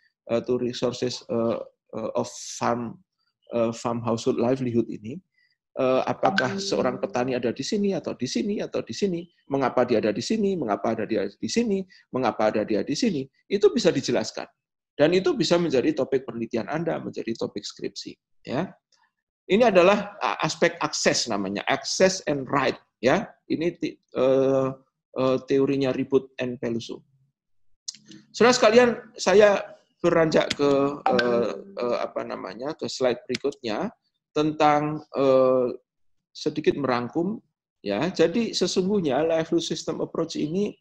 to resources of farm household livelihood ini. Apakah seorang petani ada di sini atau di sini atau di sini? Mengapa dia ada di sini? Mengapa ada dia di sini? Mengapa ada dia di sini? Itu bisa dijelaskan. Dan itu bisa menjadi topik penelitian Anda, menjadi topik skripsi, ya. Ini adalah aspek akses namanya, access and right, ya. Ini teorinya Ribut and Peluso. Saudara sekalian, saya beranjak ke ke slide berikutnya tentang sedikit merangkum, ya. Jadi sesungguhnya livelihood system approach ini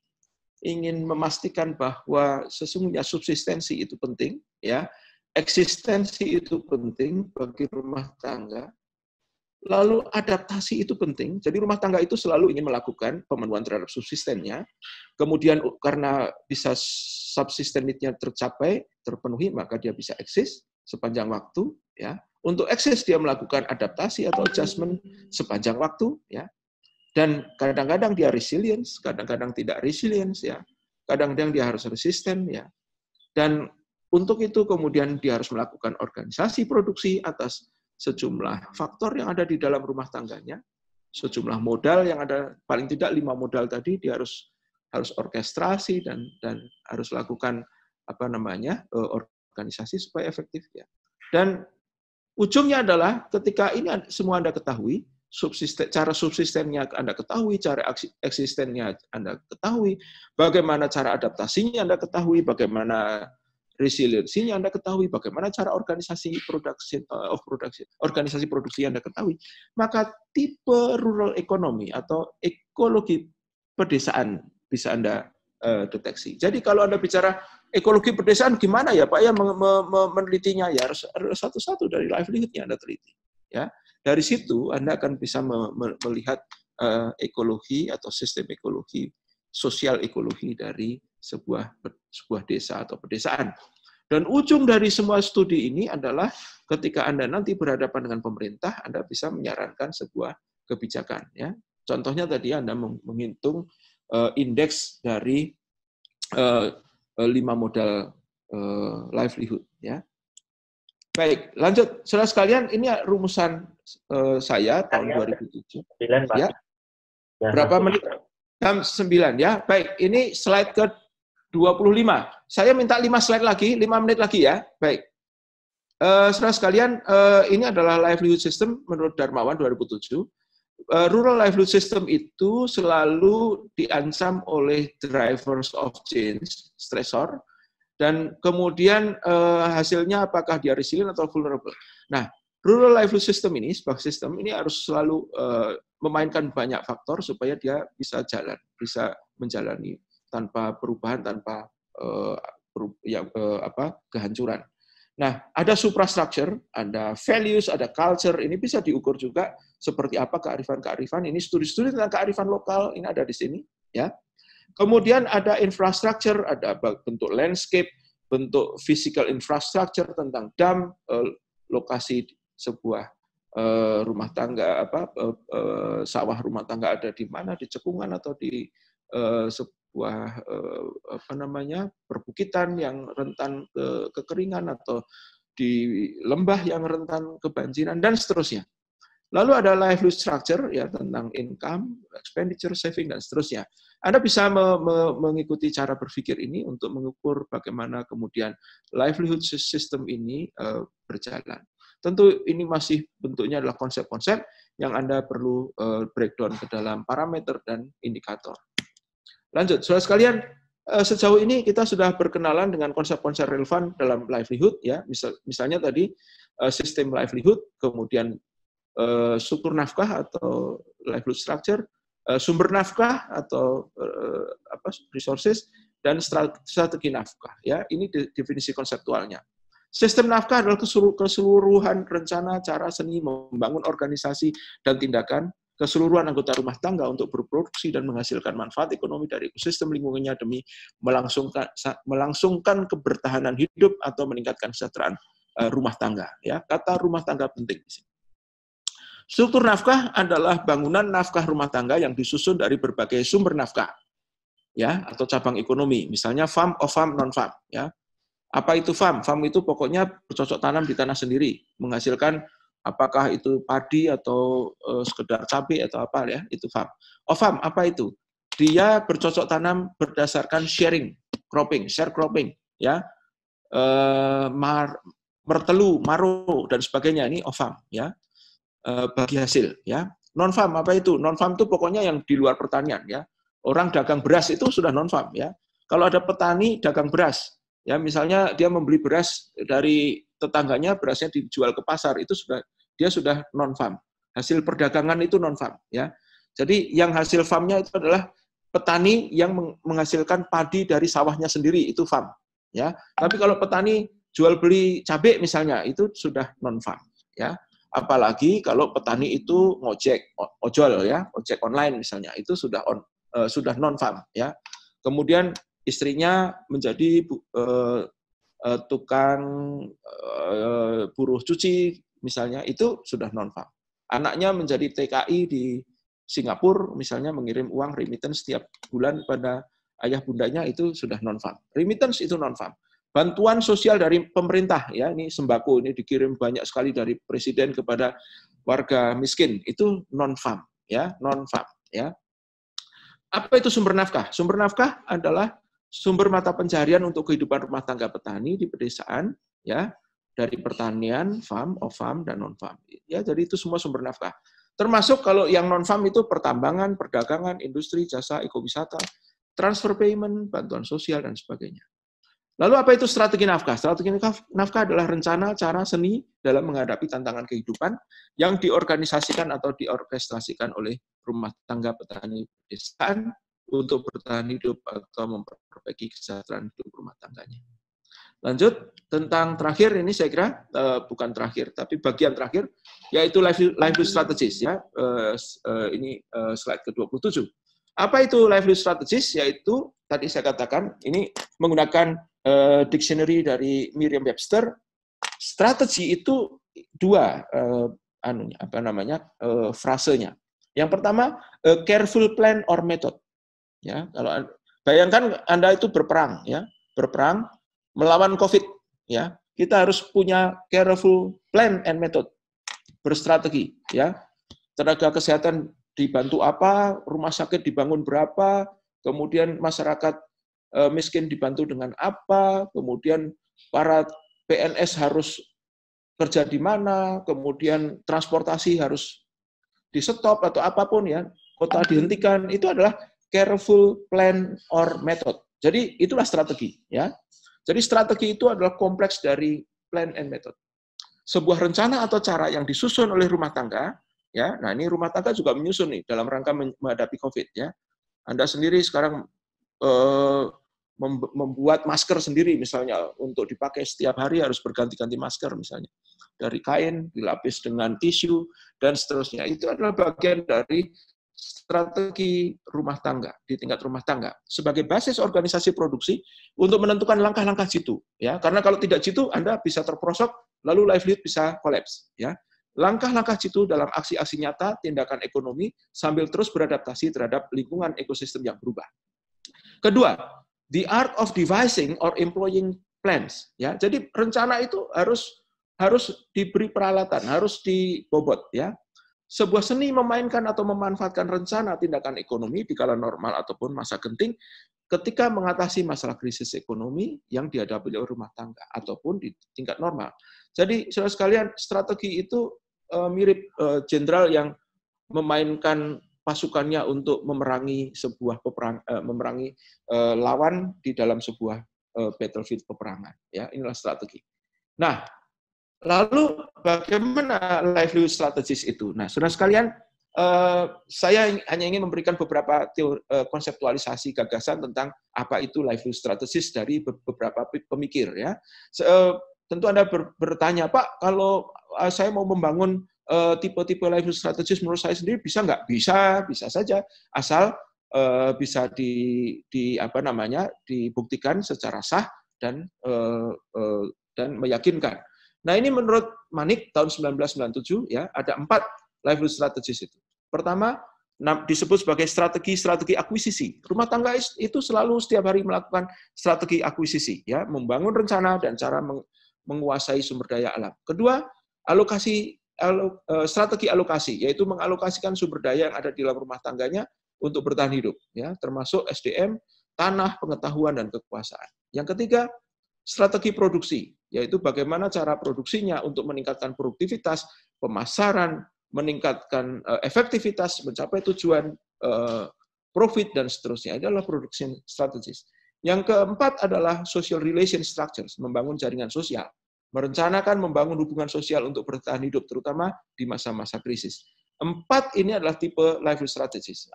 ingin memastikan bahwa sesungguhnya subsistensi itu penting, ya. Eksistensi itu penting bagi rumah tangga. Lalu adaptasi itu penting. Jadi rumah tangga itu selalu ingin melakukan pemenuhan terhadap subsistennya. Kemudian karena bisa subsisten need-nya terpenuhi, maka dia bisa eksis sepanjang waktu, ya. Untuk eksis dia melakukan adaptasi atau adjustment sepanjang waktu, ya. Dan kadang-kadang dia resilience, kadang-kadang tidak resilience, ya. Kadang-kadang dia harus resisten, ya. Dan untuk itu kemudian dia harus melakukan organisasi produksi atas sejumlah faktor yang ada di dalam rumah tangganya, sejumlah modal yang ada, paling tidak 5 modal tadi dia harus orkestrasi dan harus lakukan organisasi organisasi supaya efektif ya. Dan ujungnya adalah ketika ini semua Anda ketahui, cara subsistennya Anda ketahui, cara eksistennya Anda ketahui, bagaimana cara adaptasinya Anda ketahui, bagaimana resiliensinya Anda ketahui, bagaimana cara organisasi produksi Anda ketahui, maka tipe rural economy atau ekologi pedesaan bisa Anda deteksi. Jadi kalau Anda bicara ekologi pedesaan gimana ya Pak ya menelitinya ya harus satu-satu dari livelihood-nya Anda teliti. Ya, dari situ Anda akan bisa melihat ekologi atau sistem ekologi, sosial ekologi dari sebuah desa atau pedesaan. Dan ujung dari semua studi ini adalah ketika Anda nanti berhadapan dengan pemerintah, Anda bisa menyarankan sebuah kebijakan. Ya, contohnya tadi Anda menghitung indeks dari 5 modal livelihood. Ya. Baik, lanjut. Saudara sekalian, ini rumusan saya tahun 2007. 9, Pak. Ya. Berapa menit? Jam 9 ya. Baik, ini slide ke 25. Saya minta 5 slide lagi, 5 menit lagi ya. Baik. Saudara sekalian, ini adalah livelihood system menurut Darmawan 2007. Rural livelihood system itu selalu diancam oleh drivers of change, stressor, dan kemudian hasilnya apakah dia resilient atau vulnerable. Nah, rural livelihood system ini, sebuah sistem ini harus selalu memainkan banyak faktor supaya dia bisa jalan, bisa menjalani tanpa perubahan, tanpa kehancuran. Nah, ada suprastructure, ada values, ada culture, ini bisa diukur juga seperti apa kearifan-kearifan. Ini studi-studi tentang kearifan lokal, ini ada di sini. Ya. Kemudian ada infrastructure, ada bentuk landscape, bentuk physical infrastructure tentang dam, lokasi sebuah rumah tangga, sawah rumah tangga ada di mana, di cekungan atau di sebuah perbukitan yang rentan kekeringan atau di lembah yang rentan kebanjiran dan seterusnya. Lalu ada livelihood structure ya tentang income, expenditure, saving dan seterusnya. Anda bisa mengikuti cara berpikir ini untuk mengukur bagaimana kemudian livelihood system ini berjalan. Tentu ini masih bentuknya adalah konsep-konsep yang Anda perlu breakdown ke dalam parameter dan indikator. Lanjut, saudara sekalian, sejauh ini kita sudah berkenalan dengan konsep-konsep relevan dalam livelihood, ya. Misalnya tadi sistem livelihood, kemudian struktur nafkah atau livelihood structure, sumber nafkah atau resources, dan strategi nafkah. Ya, ini definisi konseptualnya. Sistem nafkah adalah keseluruhan rencana, cara, seni, membangun organisasi dan tindakan keseluruhan anggota rumah tangga untuk berproduksi dan menghasilkan manfaat ekonomi dari ekosistem lingkungannya demi melangsungkan kebertahanan hidup atau meningkatkan kesejahteraan rumah tangga. Ya, kata rumah tangga penting di sini. Struktur nafkah adalah bangunan nafkah rumah tangga yang disusun dari berbagai sumber nafkah, ya, atau cabang ekonomi, misalnya farm, off-farm, non-farm. Ya. Apa itu farm? Farm itu pokoknya bercocok tanam di tanah sendiri, menghasilkan apakah itu padi atau sekedar cabai atau apa ya, itu farm. Off-farm apa itu? Dia bercocok tanam berdasarkan sharing cropping, share cropping, ya, mertelu, maro dan sebagainya, ini off-farm, ya. Bagi hasil, ya. Non-farm apa itu? Non-farm itu pokoknya yang di luar pertanian, ya. Orang dagang beras itu sudah non-farm, ya. Kalau ada petani dagang beras, ya misalnya dia membeli beras dari tetangganya, berasnya dijual ke pasar, itu dia sudah non-farm. Hasil perdagangan itu non-farm, ya. Jadi yang hasil farmnya itu adalah petani yang menghasilkan padi dari sawahnya sendiri, itu farm, ya. Tapi kalau petani jual beli cabai misalnya, itu sudah non-farm, ya. Apalagi kalau petani itu ojol ya, ojek online misalnya, itu sudah non-farm, ya. Kemudian istrinya menjadi tukang buruh cuci misalnya, itu sudah non-farm. Anaknya menjadi TKI di Singapura misalnya, mengirim uang remittance setiap bulan pada ayah bundanya, itu sudah non-farm. Remittance itu non-farm. Bantuan sosial dari pemerintah, ya, ini sembako ini dikirim banyak sekali dari presiden kepada warga miskin, itu non-farm, ya, non-farm, ya. Apa itu sumber nafkah? Sumber nafkah adalah sumber mata pencaharian untuk kehidupan rumah tangga petani di pedesaan ya, dari pertanian, farm, off-farm, dan non-farm. Ya, jadi itu semua sumber nafkah. Termasuk kalau yang non-farm itu pertambangan, perdagangan, industri, jasa, ekowisata, transfer payment, bantuan sosial, dan sebagainya. Lalu apa itu strategi nafkah? Strategi nafkah adalah rencana, cara, seni dalam menghadapi tantangan kehidupan yang diorganisasikan atau diorkestrasikan oleh rumah tangga petani pedesaan untuk bertahan hidup atau memperbaiki kesejahteraan hidup rumah tangganya. Lanjut, tentang terakhir ini saya kira bukan terakhir, tapi bagian terakhir, yaitu livelihood strategies. Ya. Ini slide ke-27. Apa itu livelihood strategies? Yaitu, tadi saya katakan, ini menggunakan dictionary dari Merriam-Webster, strategi itu dua frasenya. Yang pertama, a careful plan or method. Ya, kalau bayangkan Anda itu berperang, ya, berperang melawan COVID, ya, kita harus punya careful plan and method, berstrategi, ya. Tenaga kesehatan dibantu apa, rumah sakit dibangun berapa, kemudian masyarakat miskin dibantu dengan apa, kemudian para PNS harus kerja di mana, kemudian transportasi harus di stop atau apapun, ya, kota dihentikan, itu adalah careful plan or method. Jadi itulah strategi, ya. Jadi strategi itu adalah kompleks dari plan and method. Sebuah rencana atau cara yang disusun oleh rumah tangga, ya. Nah, ini rumah tangga juga menyusun nih dalam rangka menghadapi COVID, ya. Anda sendiri sekarang membuat masker sendiri misalnya untuk dipakai setiap hari harus berganti-ganti masker misalnya. Dari kain dilapis dengan tisu dan seterusnya. Itu adalah bagian dari strategi rumah tangga di tingkat rumah tangga sebagai basis organisasi produksi untuk menentukan langkah-langkah jitu, ya, karena kalau tidak jitu Anda bisa terperosok lalu livelihood bisa kolaps, ya. Langkah-langkah jitu dalam aksi-aksi nyata tindakan ekonomi sambil terus beradaptasi terhadap lingkungan ekosistem yang berubah. Kedua, the art of devising or employing plans, ya. Jadi rencana itu harus diberi peralatan, harus dibobot, ya. Sebuah seni memainkan atau memanfaatkan rencana tindakan ekonomi di kala normal ataupun masa genting ketika mengatasi masalah krisis ekonomi yang dihadapi oleh rumah tangga ataupun di tingkat normal. Jadi, saudara sekalian, strategi itu mirip jenderal yang memainkan pasukannya untuk memerangi sebuah memerangi lawan di dalam sebuah battlefield peperangan. Ya, inilah strategi. Nah, lalu bagaimana livelihood strategies itu? Nah, saudara sekalian, saya hanya ingin memberikan beberapa konseptualisasi gagasan tentang apa itu livelihood strategies dari beberapa pemikir. Ya, tentu Anda bertanya, Pak, kalau saya mau membangun tipe-tipe livelihood strategies menurut saya sendiri bisa nggak? Bisa saja, asal bisa dibuktikan secara sah dan meyakinkan. Nah, ini menurut Manik tahun 1997, ya, ada 4 livelihood strategies itu. Pertama, disebut sebagai strategi akuisisi. Rumah tangga itu selalu setiap hari melakukan strategi akuisisi, ya, membangun rencana dan cara menguasai sumber daya alam. Kedua, strategi alokasi, yaitu mengalokasikan sumber daya yang ada di dalam rumah tangganya untuk bertahan hidup, ya, termasuk SDM, tanah, pengetahuan, dan kekuasaan. Yang ketiga, strategi produksi, yaitu bagaimana cara produksinya untuk meningkatkan produktivitas, pemasaran, meningkatkan efektivitas, mencapai tujuan profit, dan seterusnya. Ini adalah production strategies. Yang keempat adalah social relation structures, membangun jaringan sosial. Merencanakan membangun hubungan sosial untuk bertahan hidup, terutama di masa-masa krisis. 4 ini adalah tipe livelihood strategies.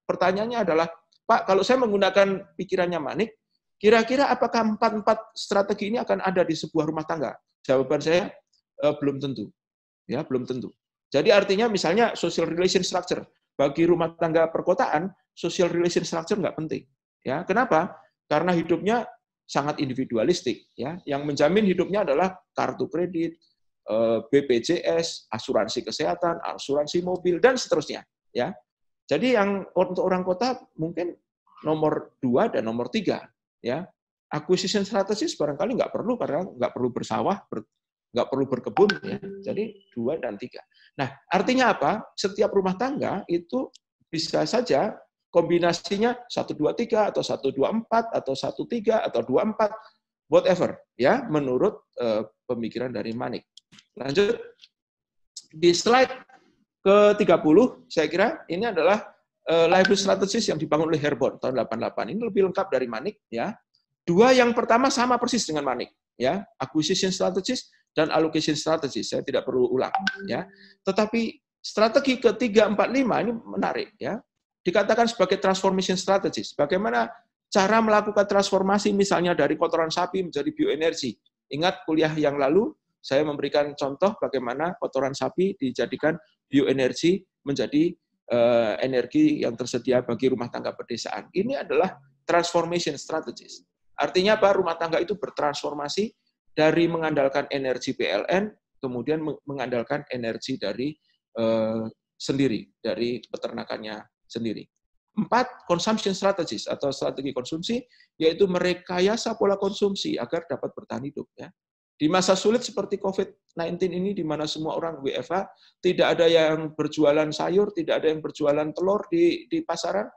Pertanyaannya adalah, Pak, kalau saya menggunakan pikirannya Manik, kira-kira apakah 4 strategi ini akan ada di sebuah rumah tangga? Jawaban saya, belum tentu. Ya, belum tentu. Jadi artinya misalnya social relation structure. Bagi rumah tangga perkotaan, social relation structure nggak penting. Ya, kenapa? Karena hidupnya sangat individualistik. Ya. Yang menjamin hidupnya adalah kartu kredit, BPJS, asuransi kesehatan, asuransi mobil, dan seterusnya. Ya. Jadi yang untuk orang kota mungkin nomor 2 dan nomor 3. Ya, acquisition strategies barangkali nggak perlu karena nggak perlu bersawah, nggak perlu berkebun, ya. Jadi 2 dan 3. Nah, artinya apa? Setiap rumah tangga itu bisa saja kombinasinya 1, 2, 3 atau 1, 2, 4 atau 1, 3 atau 2, 4. whatever, ya, menurut pemikiran dari Manik. Lanjut di slide ke-30, saya kira ini adalah livelihood strategies yang dibangun oleh Herborn tahun 88. Ini lebih lengkap dari Manik, ya. Dua yang pertama sama persis dengan Manik, ya, acquisition strategies dan allocation strategies. Saya tidak perlu ulang, ya. Tetapi strategi ke-3, 4, 5 ini menarik, ya. Dikatakan sebagai transformation strategies. Bagaimana cara melakukan transformasi misalnya dari kotoran sapi menjadi bioenergi. Ingat kuliah yang lalu saya memberikan contoh bagaimana kotoran sapi dijadikan bioenergi menjadi energi yang tersedia bagi rumah tangga pedesaan. Ini adalah transformation strategies. Artinya apa? Rumah tangga itu bertransformasi dari mengandalkan energi PLN, kemudian mengandalkan energi dari sendiri, dari peternakannya sendiri. 4, consumption strategies atau strategi konsumsi, yaitu merekayasa pola konsumsi agar dapat bertahan hidup. Ya. Di masa sulit seperti COVID-19 ini, di mana semua orang WFH, tidak ada yang berjualan sayur, tidak ada yang berjualan telur di pasaran,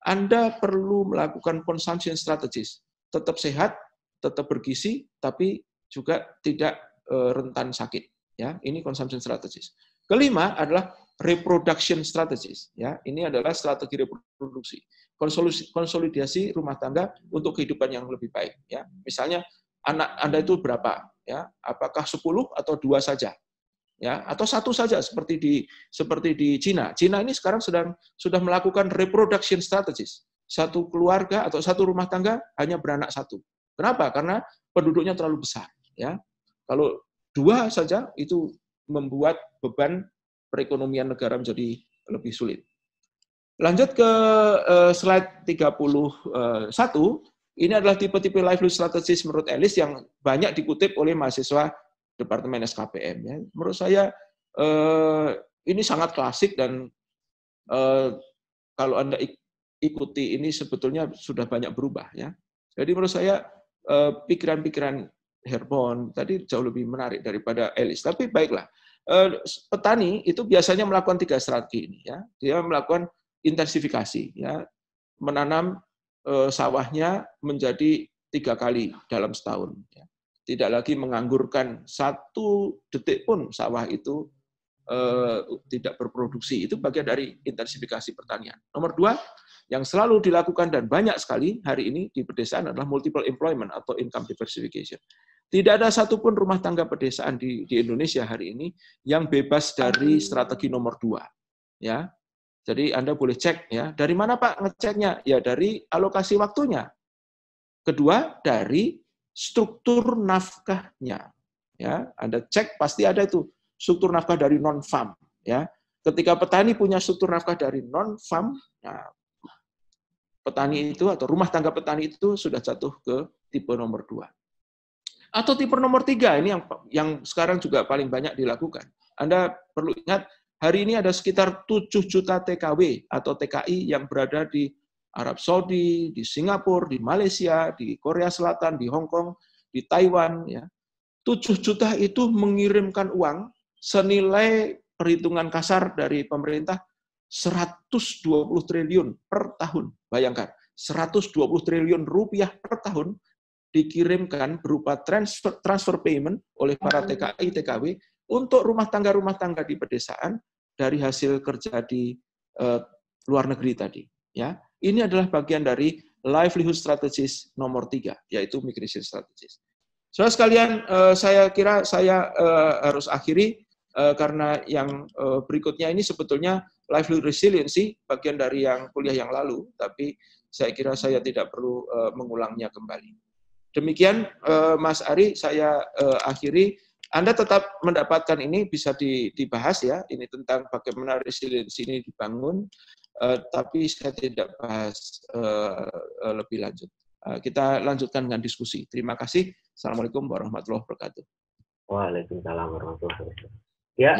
Anda perlu melakukan consumption strategies. Tetap sehat, tetap bergizi, tapi juga tidak rentan sakit. Ya, ini consumption strategies. Kelima adalah reproduction strategies. Ya, ini adalah strategi reproduksi. Konsolidasi rumah tangga untuk kehidupan yang lebih baik. Ya, misalnya anak Anda itu berapa? Ya, apakah 10 atau 2 saja? Ya, atau 1 saja seperti di Cina. Cina ini sekarang sudah melakukan reproduction strategies. Satu keluarga atau satu rumah tangga hanya beranak 1. Kenapa? Karena penduduknya terlalu besar. Ya, kalau 2 saja itu membuat beban perekonomian negara menjadi lebih sulit. Lanjut ke slide 31. Ini adalah tipe-tipe livelihood strategies menurut Ellis yang banyak dikutip oleh mahasiswa Departemen SKPM. Ya. Menurut saya ini sangat klasik dan kalau Anda ikuti ini sebetulnya sudah banyak berubah. Ya. Jadi menurut saya pikiran-pikiran Herborn tadi jauh lebih menarik daripada Ellis. Tapi baiklah, petani itu biasanya melakukan 3 strategi ini. Ya. Dia melakukan intensifikasi, ya, menanam sawahnya menjadi 3 kali dalam setahun. Ya. Tidak lagi menganggurkan 1 detik pun sawah itu tidak berproduksi. Itu bagian dari intensifikasi pertanian. Nomor 2, yang selalu dilakukan dan banyak sekali hari ini di pedesaan adalah multiple employment atau income diversification. Tidak ada satupun rumah tangga pedesaan di Indonesia hari ini yang bebas dari strategi nomor 2. Ya, jadi Anda boleh cek, ya. Dari mana Pak ngeceknya? Ya dari alokasi waktunya. Kedua, dari struktur nafkahnya. Ya, Anda cek pasti ada itu struktur nafkah dari non-farm. Ya, ketika petani punya struktur nafkah dari non-farm, nah, petani itu atau rumah tangga petani itu sudah jatuh ke tipe nomor 2. Atau tipe nomor 3 ini yang sekarang juga paling banyak dilakukan. Anda perlu ingat, hari ini ada sekitar 7 juta TKW atau TKI yang berada di Arab Saudi, di Singapura, di Malaysia, di Korea Selatan, di Hong Kong, di Taiwan. Ya. 7 juta itu mengirimkan uang senilai perhitungan kasar dari pemerintah 120 triliun per tahun. Bayangkan, 120 triliun rupiah per tahun dikirimkan berupa transfer payment oleh para TKI, TKW untuk rumah tangga di pedesaan dari hasil kerja di luar negeri tadi. Ya, ini adalah bagian dari livelihood strategies nomor 3, yaitu migration strategies. Saudara sekalian, saya kira saya harus akhiri karena yang berikutnya ini sebetulnya livelihood resiliency, bagian dari yang kuliah yang lalu, tapi saya kira saya tidak perlu mengulangnya kembali. Demikian Mas Ari, saya akhiri. Anda tetap mendapatkan ini bisa dibahas ya, ini tentang bagaimana resiliensi ini dibangun, tapi saya tidak bahas lebih lanjut. Kita lanjutkan dengan diskusi. Terima kasih. Assalamualaikum warahmatullahi wabarakatuh. Waalaikumsalam warahmatullahi wabarakatuh. Ya,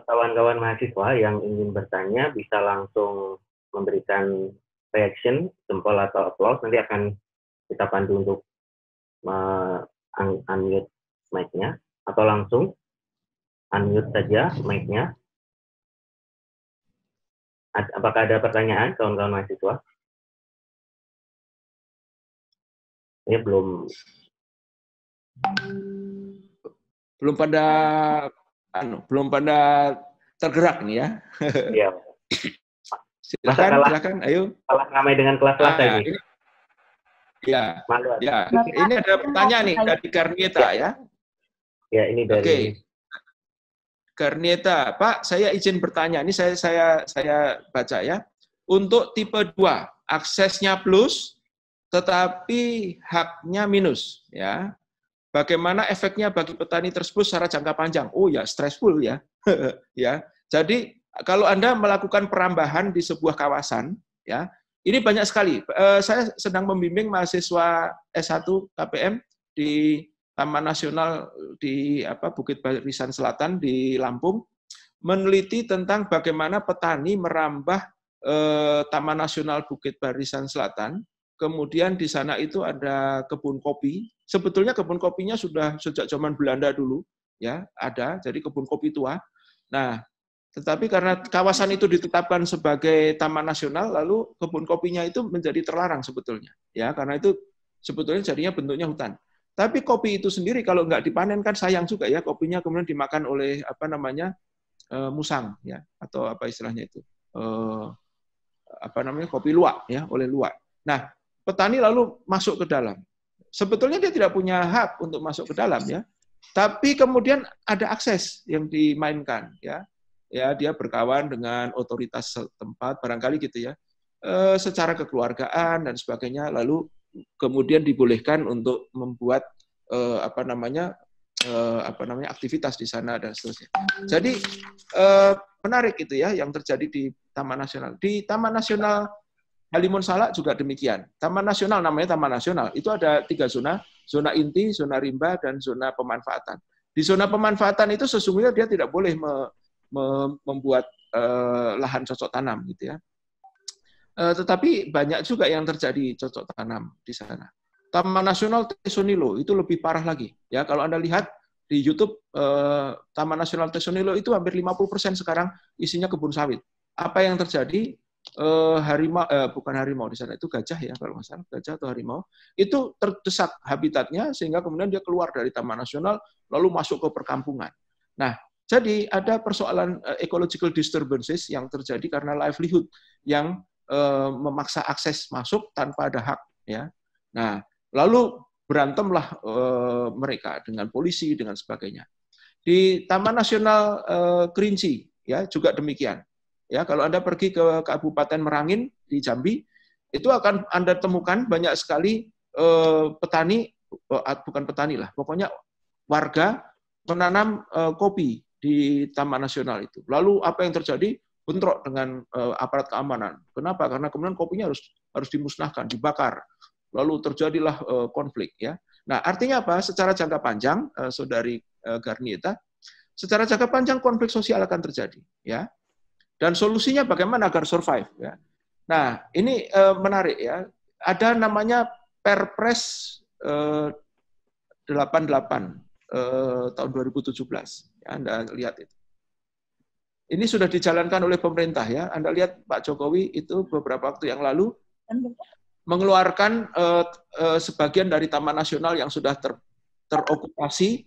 kawan-kawan mahasiswa yang ingin bertanya bisa langsung memberikan reaction, jempol atau applause. Nanti akan kita pandu untuk unmute mic-nya, atau langsung unmute saja mic-nya. Apakah ada pertanyaan kawan-kawan mahasiswa? Ya, belum belum pada tergerak nih ya. Iya. Silakan, ayo. Kalah ramai dengan kelas-kelas ini. Ya, ya. Ini ada pertanyaan nih dari Garnieta ya. Ya, ini dari. Oke. Garnieta, Pak, saya izin bertanya. Ini saya baca ya. Untuk tipe 2, aksesnya plus, tetapi haknya minus, ya. Bagaimana efeknya bagi petani tersebut secara jangka panjang? Oh ya, stressful ya. Ya. Jadi kalau Anda melakukan perambahan di sebuah kawasan, ya, ini banyak sekali. Saya sedang membimbing mahasiswa S1 KPM di Taman Nasional di Bukit Barisan Selatan di Lampung, meneliti tentang bagaimana petani merambah Taman Nasional Bukit Barisan Selatan. Kemudian di sana itu ada kebun kopi. Sebetulnya kebun kopinya sudah sejak zaman Belanda dulu, ya ada. Jadi kebun kopi tua. Nah, tetapi karena kawasan itu ditetapkan sebagai taman nasional, lalu kebun kopinya itu menjadi terlarang sebetulnya, ya karena itu sebetulnya jadinya bentuknya hutan. Tapi kopi itu sendiri kalau nggak dipanen kan sayang juga ya, kopinya kemudian dimakan oleh musang, ya atau apa istilahnya itu, kopi luwak, ya oleh luwak. Nah, petani lalu masuk ke dalam. Sebetulnya dia tidak punya hak untuk masuk ke dalam, ya. Tapi kemudian ada akses yang dimainkan, ya. Ya, dia berkawan dengan otoritas setempat, barangkali gitu ya, secara kekeluargaan dan sebagainya. Lalu kemudian dibolehkan untuk membuat aktivitas di sana dan seterusnya. Jadi menarik itu ya yang terjadi di Taman Nasional. Di Taman Nasional Halimun Salak juga demikian. Taman Nasional namanya Taman Nasional. Itu ada 3 zona, zona inti, zona rimba, dan zona pemanfaatan. Di zona pemanfaatan itu sesungguhnya dia tidak boleh membuat lahan cocok tanam gitu ya. Tetapi banyak juga yang terjadi cocok tanam di sana. Taman Nasional Tesonilo itu lebih parah lagi. Ya, kalau Anda lihat di YouTube Taman Nasional Tesonilo itu hampir 50% sekarang isinya kebun sawit. Apa yang terjadi? Bukan harimau di sana, itu gajah ya kalau nggak salah, gajah atau harimau itu terdesak habitatnya sehingga kemudian dia keluar dari Taman Nasional lalu masuk ke perkampungan. Nah, jadi ada persoalan ecological disturbances yang terjadi karena livelihood yang memaksa akses masuk tanpa ada hak, ya. Nah, lalu berantemlah mereka dengan polisi dengan sebagainya. Di Taman Nasional Kerinci ya juga demikian. Ya, kalau Anda pergi ke Kabupaten Merangin di Jambi, itu akan Anda temukan banyak sekali petani, bukan petani lah, pokoknya warga menanam kopi di Taman Nasional itu. Lalu apa yang terjadi? Bentrok dengan aparat keamanan. Kenapa? Karena kemudian kopinya harus dimusnahkan, dibakar. Lalu terjadilah konflik ya. Nah, artinya apa? Secara jangka panjang, Saudari Garnieta, secara jangka panjang konflik sosial akan terjadi, ya. Dan solusinya bagaimana agar survive, ya. Nah, ini menarik ya. Ada namanya Perpres 88 tahun 2017. Ya, Anda lihat itu. Ini sudah dijalankan oleh pemerintah ya. Anda lihat Pak Jokowi itu beberapa waktu yang lalu mengeluarkan sebagian dari Taman Nasional yang sudah terokupasi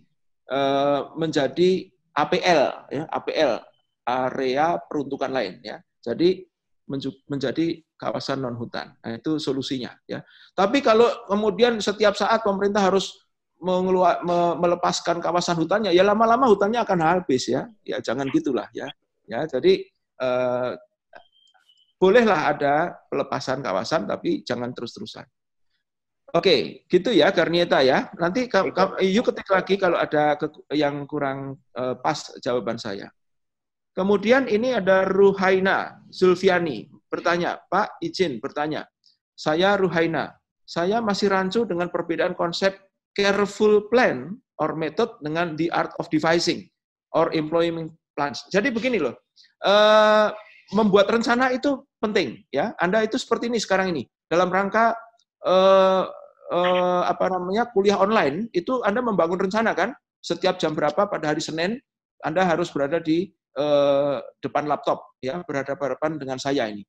menjadi APL, ya, APL, area peruntukan lain, ya. Jadi menjadi kawasan non hutan. Nah, itu solusinya, ya. Tapi kalau kemudian setiap saat pemerintah harus melepaskan kawasan hutannya, ya lama-lama hutannya akan habis, ya. Ya jangan gitulah, ya. Ya, jadi bolehlah ada pelepasan kawasan, tapi jangan terus-terusan. Oke, gitu ya, Garnieta ya. Nanti you ketik lagi kalau ada yang kurang pas jawaban saya. Kemudian ini ada Ruhaina Zulfiani bertanya, Pak izin bertanya. Saya Ruhaina, saya masih rancu dengan perbedaan konsep careful plan or method dengan the art of devising or employing plans. Jadi begini loh, membuat rencana itu penting ya. Anda itu seperti ini sekarang ini dalam rangka kuliah online itu Anda membangun rencana kan, setiap jam berapa pada hari Senin Anda harus berada di depan laptop ya, berhadapan dengan saya ini.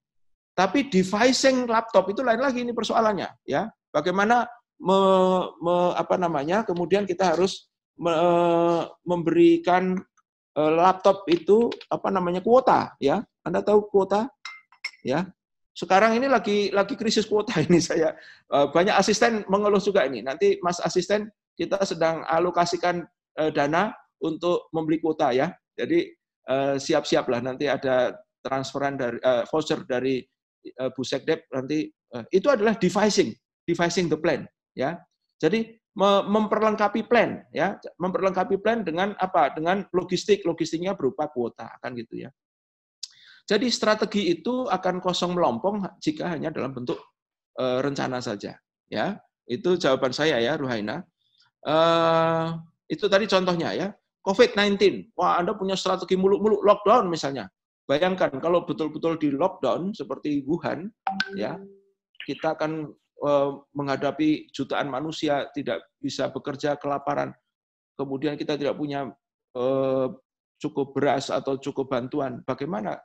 Tapi devising laptop itu lain lagi ini persoalannya ya. Bagaimana kemudian kita harus memberikan laptop itu kuota, ya. Anda tahu kuota, ya. Sekarang ini lagi krisis kuota ini saya. Banyak asisten mengeluh juga ini. Nanti Mas asisten, kita sedang alokasikan dana untuk membeli kuota, ya. Jadi siap-siaplah nanti ada transferan dari voucher dari Bu Sekdep nanti. Itu adalah devising the plan, ya. Jadi memperlengkapi plan, ya. Memperlengkapi plan dengan apa? Dengan logistiknya berupa kuota, kan gitu, ya. Jadi strategi itu akan kosong melompong jika hanya dalam bentuk rencana saja, ya. Itu jawaban saya, ya, Ruhaina. Itu tadi contohnya, ya. COVID-19, wah, Anda punya strategi muluk-muluk lockdown misalnya. Bayangkan kalau betul-betul di lockdown seperti Wuhan, ya, kita akan menghadapi jutaan manusia tidak bisa bekerja, kelaparan, kemudian kita tidak punya cukup beras atau cukup bantuan. Bagaimana?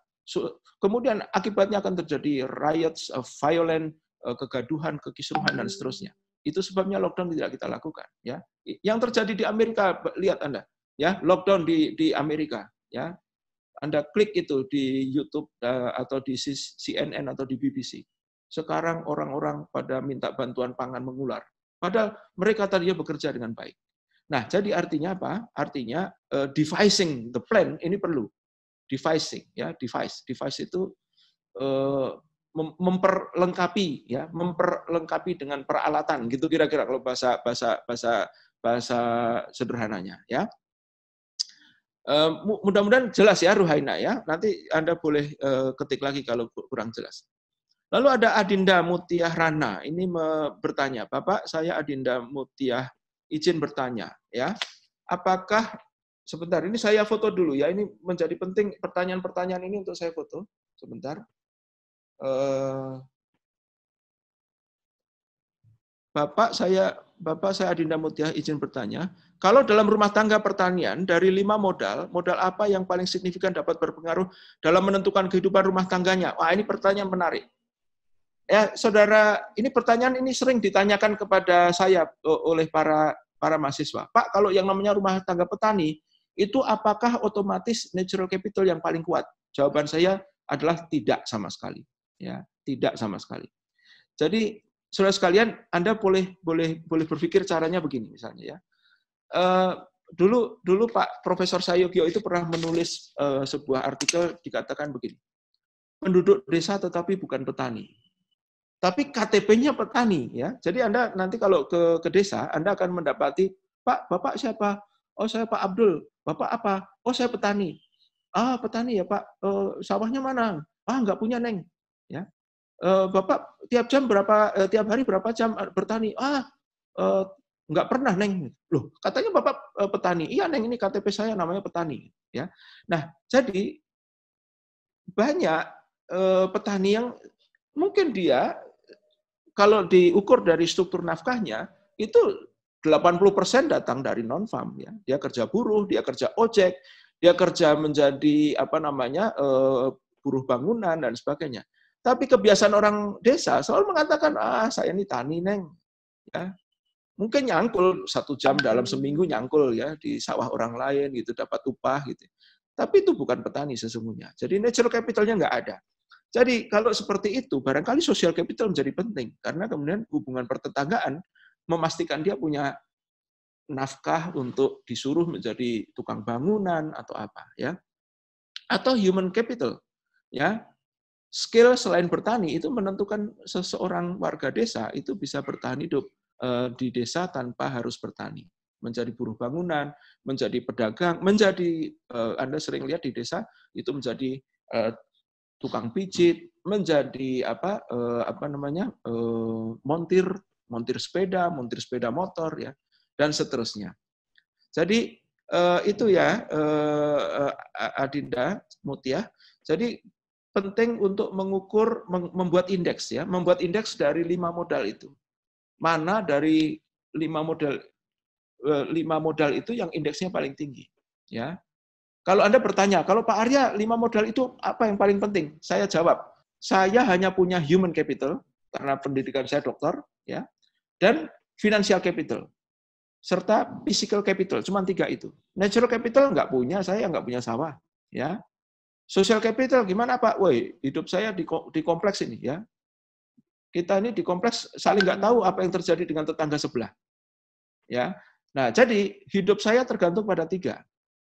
Kemudian akibatnya akan terjadi riots, violent, kegaduhan, kekisruhan, dan seterusnya. Itu sebabnya lockdown tidak kita lakukan, ya. Yang terjadi di Amerika, lihat Anda, ya, lockdown di Amerika, ya. Anda klik itu di YouTube atau di CNN atau di BBC. Sekarang orang-orang pada minta bantuan pangan mengular. Padahal mereka tadinya bekerja dengan baik. Nah, jadi artinya apa? Artinya devising the plan ini perlu. Devising, ya, device itu memperlengkapi, ya, memperlengkapi dengan peralatan, gitu kira-kira kalau bahasa sederhananya, ya. Mudah-mudahan jelas, ya, Ruhaina, ya. Nanti Anda boleh ketik lagi kalau kurang jelas. Lalu ada Adinda Mutiah Rana, ini bertanya, Bapak, saya Adinda Mutiah, izin bertanya, ya. Apakah, sebentar, ini saya foto dulu, ya, ini menjadi penting pertanyaan-pertanyaan ini untuk saya foto. Sebentar. Bapak saya Adinda Mutiah izin bertanya, kalau dalam rumah tangga pertanian dari 5 modal apa yang paling signifikan dapat berpengaruh dalam menentukan kehidupan rumah tangganya? Wah, ini pertanyaan menarik. Ya, saudara, ini pertanyaan ini sering ditanyakan kepada saya oleh para mahasiswa. Pak, kalau yang namanya rumah tangga petani, itu apakah otomatis natural capital yang paling kuat? Jawaban saya adalah tidak sama sekali. Ya, tidak sama sekali. Jadi, saudara sekalian, Anda boleh berpikir caranya begini, misalnya, ya. Dulu Pak Profesor Sayogyo itu pernah menulis sebuah artikel, dikatakan begini, penduduk desa tetapi bukan petani. Tapi KTP-nya petani, ya. Jadi Anda nanti kalau ke desa, Anda akan mendapati, Pak, Bapak siapa? Oh, saya Pak Abdul. Bapak apa? Oh, saya petani. Ah, petani ya, Pak. Sawahnya mana? Ah, nggak punya, Neng. Ya. Bapak tiap hari berapa jam bertani? Ah, nggak pernah, Neng. Loh, katanya Bapak petani. Iya, Neng, ini KTP saya namanya petani, ya. Nah, jadi banyak petani yang mungkin dia kalau diukur dari struktur nafkahnya, itu 80% datang dari non-farm, ya. Dia kerja buruh, dia kerja ojek, dia kerja menjadi buruh bangunan dan sebagainya. Tapi kebiasaan orang desa selalu mengatakan, saya ini tani, Neng. Ya. Mungkin nyangkul 1 jam dalam seminggu nyangkul, ya, di sawah orang lain gitu, dapat upah gitu. Tapi itu bukan petani sesungguhnya. Jadi natural capital-nya nggak ada. Jadi kalau seperti itu, barangkali social capital menjadi penting. Karena kemudian hubungan pertetanggaan memastikan dia punya nafkah untuk disuruh menjadi tukang bangunan atau apa, ya. Atau human capital, ya. Skill selain bertani itu menentukan seseorang warga desa itu bisa bertahan hidup di desa tanpa harus bertani. Menjadi buruh bangunan, menjadi pedagang, menjadi Anda sering lihat di desa itu menjadi tukang pijit, menjadi montir sepeda motor, ya, dan seterusnya. Jadi itu, ya, Adinda Mutiah. Jadi penting untuk mengukur, membuat indeks, ya, membuat indeks dari 5 modal itu. Mana dari 5 modal itu yang indeksnya paling tinggi, ya. Kalau Anda bertanya, kalau Pak Arya 5 modal itu apa yang paling penting? Saya jawab, saya hanya punya human capital karena pendidikan saya dokter, ya. Dan financial capital, serta physical capital, cuma 3 itu. Natural capital nggak punya, saya nggak punya sawah, ya. Social capital gimana Pak? Woi, hidup saya di kompleks ini, ya. Kita ini di kompleks saling nggak tahu apa yang terjadi dengan tetangga sebelah, ya. Nah, jadi hidup saya tergantung pada 3,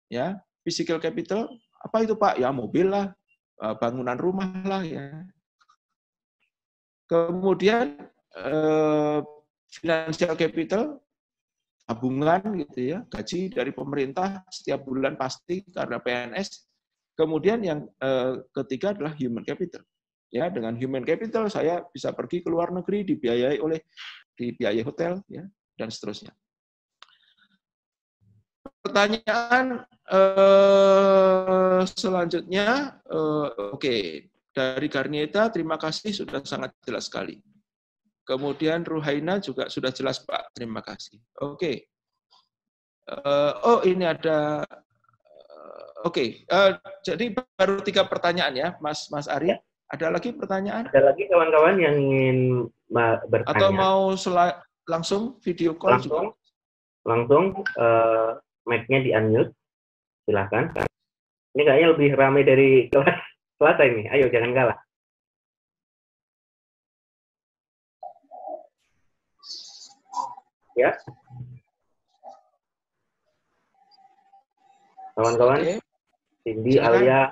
ya. Physical capital, apa itu Pak? Ya mobil lah, bangunan rumah lah, ya. Kemudian financial capital, tabungan gitu ya, gaji dari pemerintah setiap bulan pasti karena PNS. Kemudian yang ketiga adalah human capital. Ya, dengan human capital saya bisa pergi ke luar negeri dibiayai hotel ya dan seterusnya. Pertanyaan selanjutnya, oke. Dari Garnieta, terima kasih sudah sangat jelas sekali. Kemudian Ruhaina juga sudah jelas Pak, terima kasih. Oke. Oh ini ada, oke. Jadi baru 3 pertanyaan ya, Mas Ari. Ya. Ada lagi pertanyaan? Ada lagi kawan-kawan yang ingin bertanya? Atau mau langsung video call juga? Langsung, mic-nya di-unmute, silahkan. Ini kayaknya lebih ramai dari kelas Selasa ini, ayo jangan kalah. Ya, kawan-kawan, Cindy, Alia,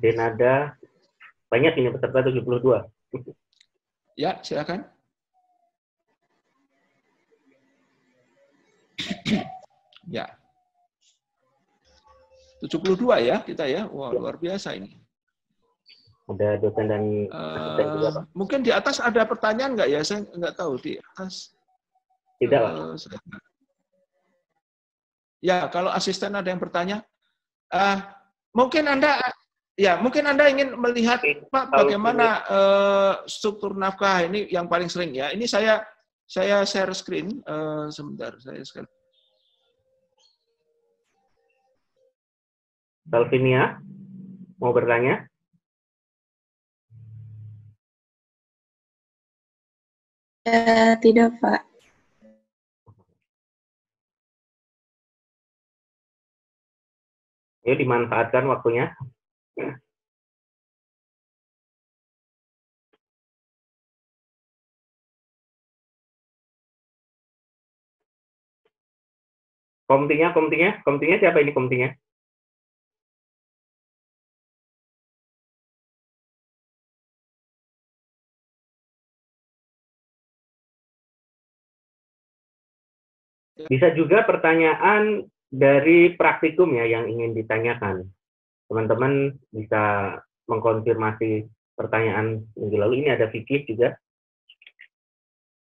Denada, banyak ini peserta 72. Ya, silakan. Ya. 72 ya kita ya. Wah, luar biasa ini. Ada dosen dan asisten juga, Pak. Mungkin di atas ada pertanyaan nggak ya? Saya nggak tahu di atas. Tidak, Pak. Ya, kalau asisten ada yang bertanya, mungkin Anda ingin melihat Pak bagaimana struktur nafkah ini yang paling sering ya. Ini saya share screen sebentar, saya share. Salvinia mau bertanya? Tidak, Pak. Ayo dimanfaatkan waktunya. Komtinya siapa ini komtinya? Bisa juga pertanyaan dari praktikum ya yang ingin ditanyakan. Teman-teman bisa mengkonfirmasi pertanyaan minggu lalu. Ini ada Vicky juga.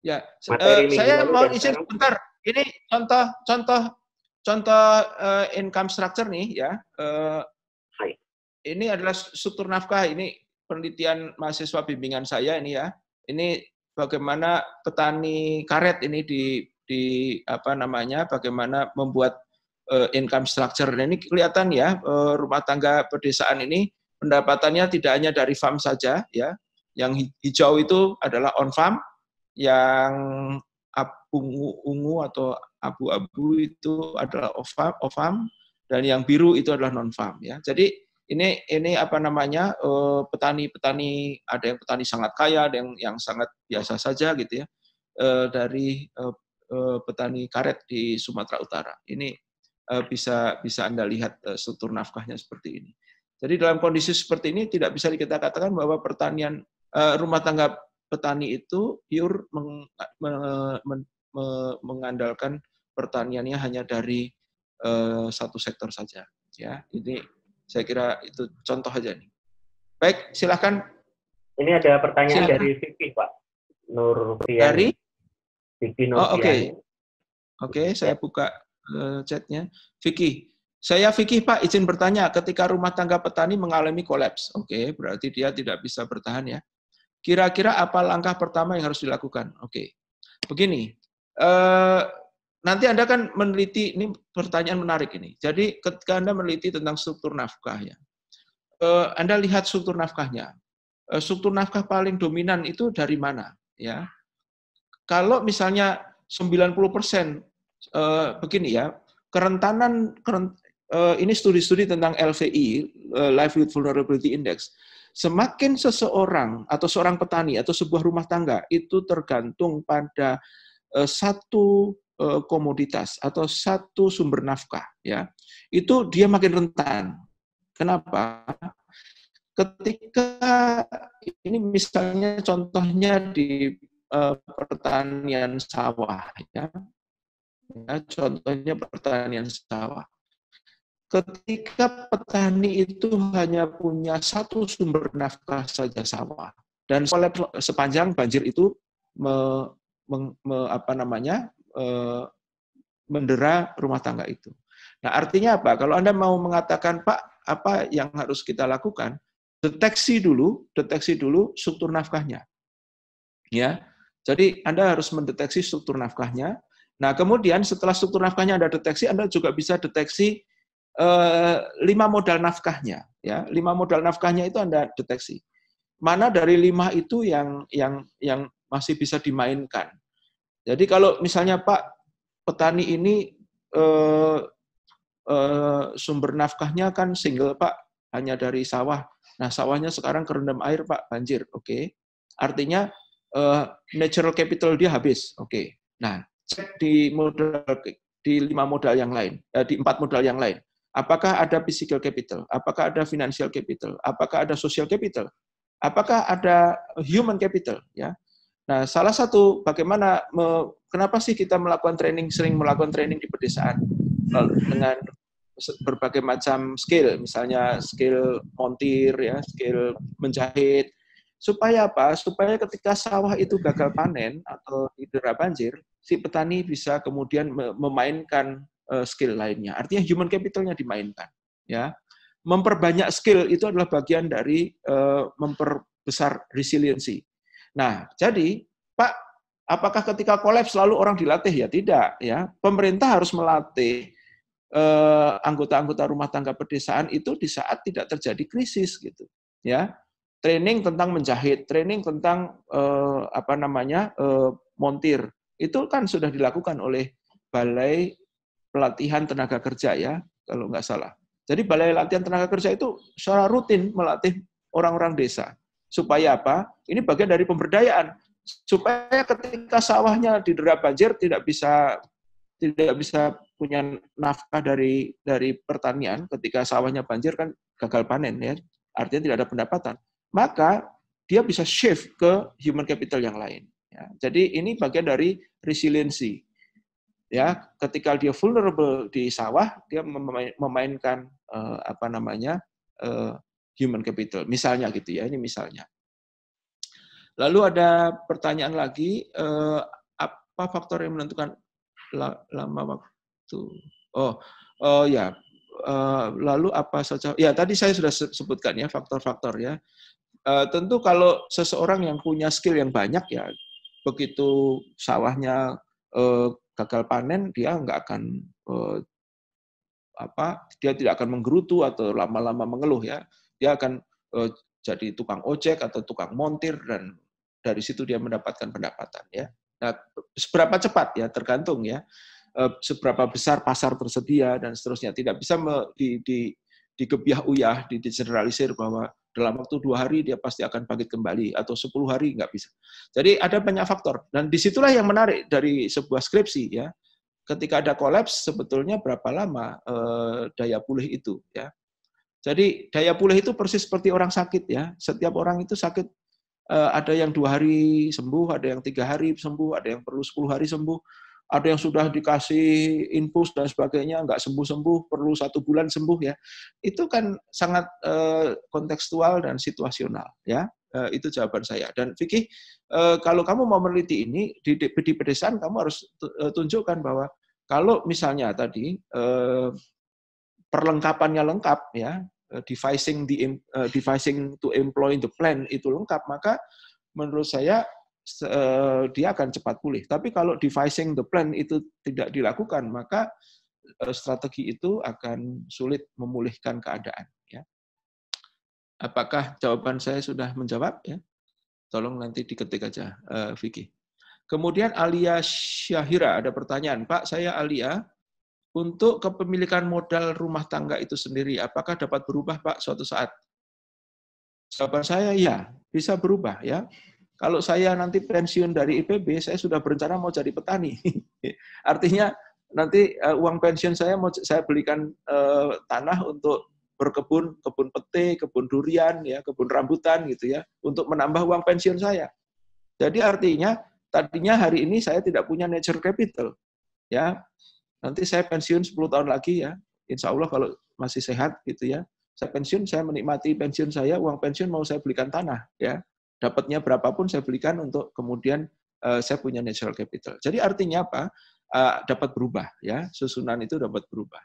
Ya, saya mau izin sebentar. Ini contoh income structure nih ya. Ini adalah struktur nafkah. Ini penelitian mahasiswa bimbingan saya ini ya. Ini bagaimana petani karet ini bagaimana membuat income structure. Ini kelihatan ya, rumah tangga pedesaan ini pendapatannya tidak hanya dari farm saja ya. Yang hijau itu adalah on farm, yang ungu atau abu-abu itu adalah off farm, dan yang biru itu adalah non farm ya. Jadi ini petani-petani, ada yang petani sangat kaya, ada yang sangat biasa saja gitu ya, dari petani karet di Sumatera Utara. Ini bisa Anda lihat struktur nafkahnya seperti ini. Jadi dalam kondisi seperti ini tidak bisa kita katakan bahwa pertanian rumah tangga petani itu pure mengandalkan pertaniannya hanya dari satu sektor saja. Ya, ini saya kira itu contoh aja nih. Baik, silakan. Ini ada pertanyaan dari Vicky, Pak. Nurfiani. Dari? Vicky Nurfiani. Oke, saya buka chatnya. Vicky, Pak izin bertanya, ketika rumah tangga petani mengalami kolaps, oke, berarti dia tidak bisa bertahan ya. Kira-kira apa langkah pertama yang harus dilakukan? Oke, begini, nanti Anda kan meneliti, ini pertanyaan menarik ini. Jadi ketika Anda meneliti tentang struktur nafkah ya, Anda lihat struktur nafkahnya. struktur nafkah paling dominan itu dari mana? Ya, kalau misalnya 90% begini ya, kerentanan ini studi-studi tentang LVI, Livelihood Vulnerability Index. Semakin seseorang atau seorang petani atau sebuah rumah tangga itu tergantung pada satu komoditas atau satu sumber nafkah, ya, itu dia makin rentan. Kenapa? Ketika ini misalnya contohnya di pertanian sawah, ya, contohnya pertanian sawah. Ketika petani itu hanya punya satu sumber nafkah saja sawah, dan sepanjang banjir itu mendera rumah tangga itu. Nah, artinya apa? Kalau Anda mau mengatakan, Pak, apa yang harus kita lakukan? Deteksi dulu struktur nafkahnya. Ya, jadi Anda harus mendeteksi struktur nafkahnya. Nah, kemudian setelah struktur nafkahnya Anda deteksi, Anda juga bisa deteksi 5 modal nafkahnya. Ya, 5 modal nafkahnya itu Anda deteksi. Mana dari 5 itu yang masih bisa dimainkan. Jadi kalau misalnya Pak petani ini sumber nafkahnya kan single Pak, hanya dari sawah. Nah, sawahnya sekarang kerendam air Pak, banjir. Oke. Artinya natural capital dia habis. Oke. Nah, cek di 5 modal yang lain, di 4 modal yang lain. Apakah ada physical capital? Apakah ada financial capital? Apakah ada social capital? Apakah ada human capital? Ya. Nah, salah satu kenapa sih kita sering melakukan training di pedesaan dengan berbagai macam skill, misalnya skill montir, ya, skill menjahit, supaya apa? Supaya ketika sawah itu gagal panen atau didera banjir, si petani bisa kemudian memainkan skill lainnya. Artinya human capital-nya dimainkan. Ya, memperbanyak skill itu adalah bagian dari memperbesar resiliensi. Nah, jadi Pak, apakah ketika kolaps selalu orang dilatih? Ya tidak. Ya, pemerintah harus melatih anggota-anggota rumah tangga pedesaan itu di saat tidak terjadi krisis, gitu. Ya, training tentang menjahit, training tentang montir, itu kan sudah dilakukan oleh Balai Pelatihan Tenaga Kerja, ya, kalau nggak salah. Jadi Balai Latihan Tenaga Kerja itu secara rutin melatih orang-orang desa. Supaya apa? Ini bagian dari pemberdayaan. Supaya ketika sawahnya didera banjir tidak bisa punya nafkah dari pertanian. Ketika sawahnya banjir kan gagal panen, ya, artinya tidak ada pendapatan. Maka dia bisa shift ke human capital yang lain. Ya. Jadi ini bagian dari resiliensi. Ya, ketika dia vulnerable di sawah, dia memainkan human capital. Misalnya gitu ya, ini misalnya. Lalu ada pertanyaan lagi, apa faktor yang menentukan lama waktu? Ya. Lalu apa saja? Ya, tadi saya sudah sebutkan ya faktor-faktor ya. Tentu kalau seseorang yang punya skill yang banyak, ya, begitu sawahnya gagal panen, dia nggak akan dia tidak akan menggerutu atau lama-lama mengeluh, ya. Dia akan jadi tukang ojek atau tukang montir, dan dari situ dia mendapatkan pendapatan, ya. Nah, seberapa cepat, ya, tergantung, ya, seberapa besar pasar tersedia dan seterusnya. Tidak bisa digebiah-uyah, digeneralisir bahwa dalam waktu 2 hari dia pasti akan bangkit kembali, atau 10 hari, nggak bisa. Jadi ada banyak faktor, dan disitulah yang menarik dari sebuah skripsi, ya. Ketika ada kolaps, sebetulnya berapa lama daya pulih itu, ya. Jadi daya pulih itu persis seperti orang sakit, ya. Setiap orang itu sakit, ada yang 2 hari sembuh, ada yang 3 hari sembuh, ada yang perlu 10 hari sembuh, ada yang sudah dikasih infus dan sebagainya, nggak sembuh-sembuh, perlu 1 bulan sembuh, ya. Itu kan sangat kontekstual dan situasional, ya. Itu jawaban saya. Dan Vicky, kalau kamu mau meneliti ini di pedesaan, kamu harus tunjukkan bahwa kalau misalnya tadi perlengkapannya lengkap, ya, devising to employ the plan itu lengkap, maka menurut saya dia akan cepat pulih. Tapi kalau devising the plan itu tidak dilakukan, maka strategi itu akan sulit memulihkan keadaan. Ya. Apakah jawaban saya sudah menjawab? Ya, tolong nanti diketik aja, Vicky. Kemudian Alia Syahira ada pertanyaan, Pak, saya Alia, untuk kepemilikan modal rumah tangga itu sendiri, apakah dapat berubah, Pak, suatu saat? Jawaban saya ya, bisa berubah ya. Kalau saya nanti pensiun dari IPB, saya sudah berencana mau jadi petani. Artinya nanti uang pensiun saya mau saya belikan tanah untuk berkebun, kebun pete, kebun durian, ya, kebun rambutan gitu ya, untuk menambah uang pensiun saya. Jadi artinya tadinya hari ini saya tidak punya nature capital, ya. Nanti saya pensiun 10 tahun lagi ya, insya Allah kalau masih sehat gitu ya. Saya pensiun, saya menikmati pensiun saya, uang pensiun mau saya belikan tanah ya. Dapatnya berapapun saya belikan untuk kemudian saya punya natural capital. Jadi artinya apa? Dapat berubah ya, susunan itu dapat berubah.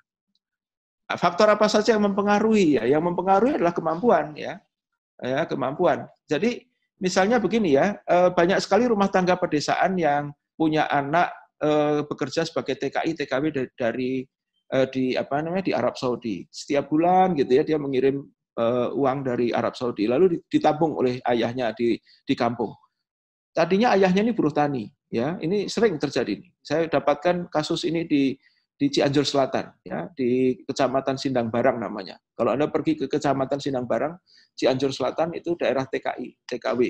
Faktor apa saja yang mempengaruhi ya? Yang mempengaruhi adalah kemampuan ya. Ya, kemampuan. Jadi misalnya begini ya, banyak sekali rumah tangga pedesaan yang punya anak bekerja sebagai TKI, TKW dari di Arab Saudi. Setiap bulan gitu ya dia mengirim uang dari Arab Saudi, lalu ditabung oleh ayahnya di kampung. Tadinya ayahnya ini buruh tani, ya ini sering terjadi. Saya dapatkan kasus ini di Cianjur Selatan, ya di Kecamatan Sindang Barang namanya. Kalau Anda pergi ke Kecamatan Sindang Barang, Cianjur Selatan itu daerah TKI, TKW.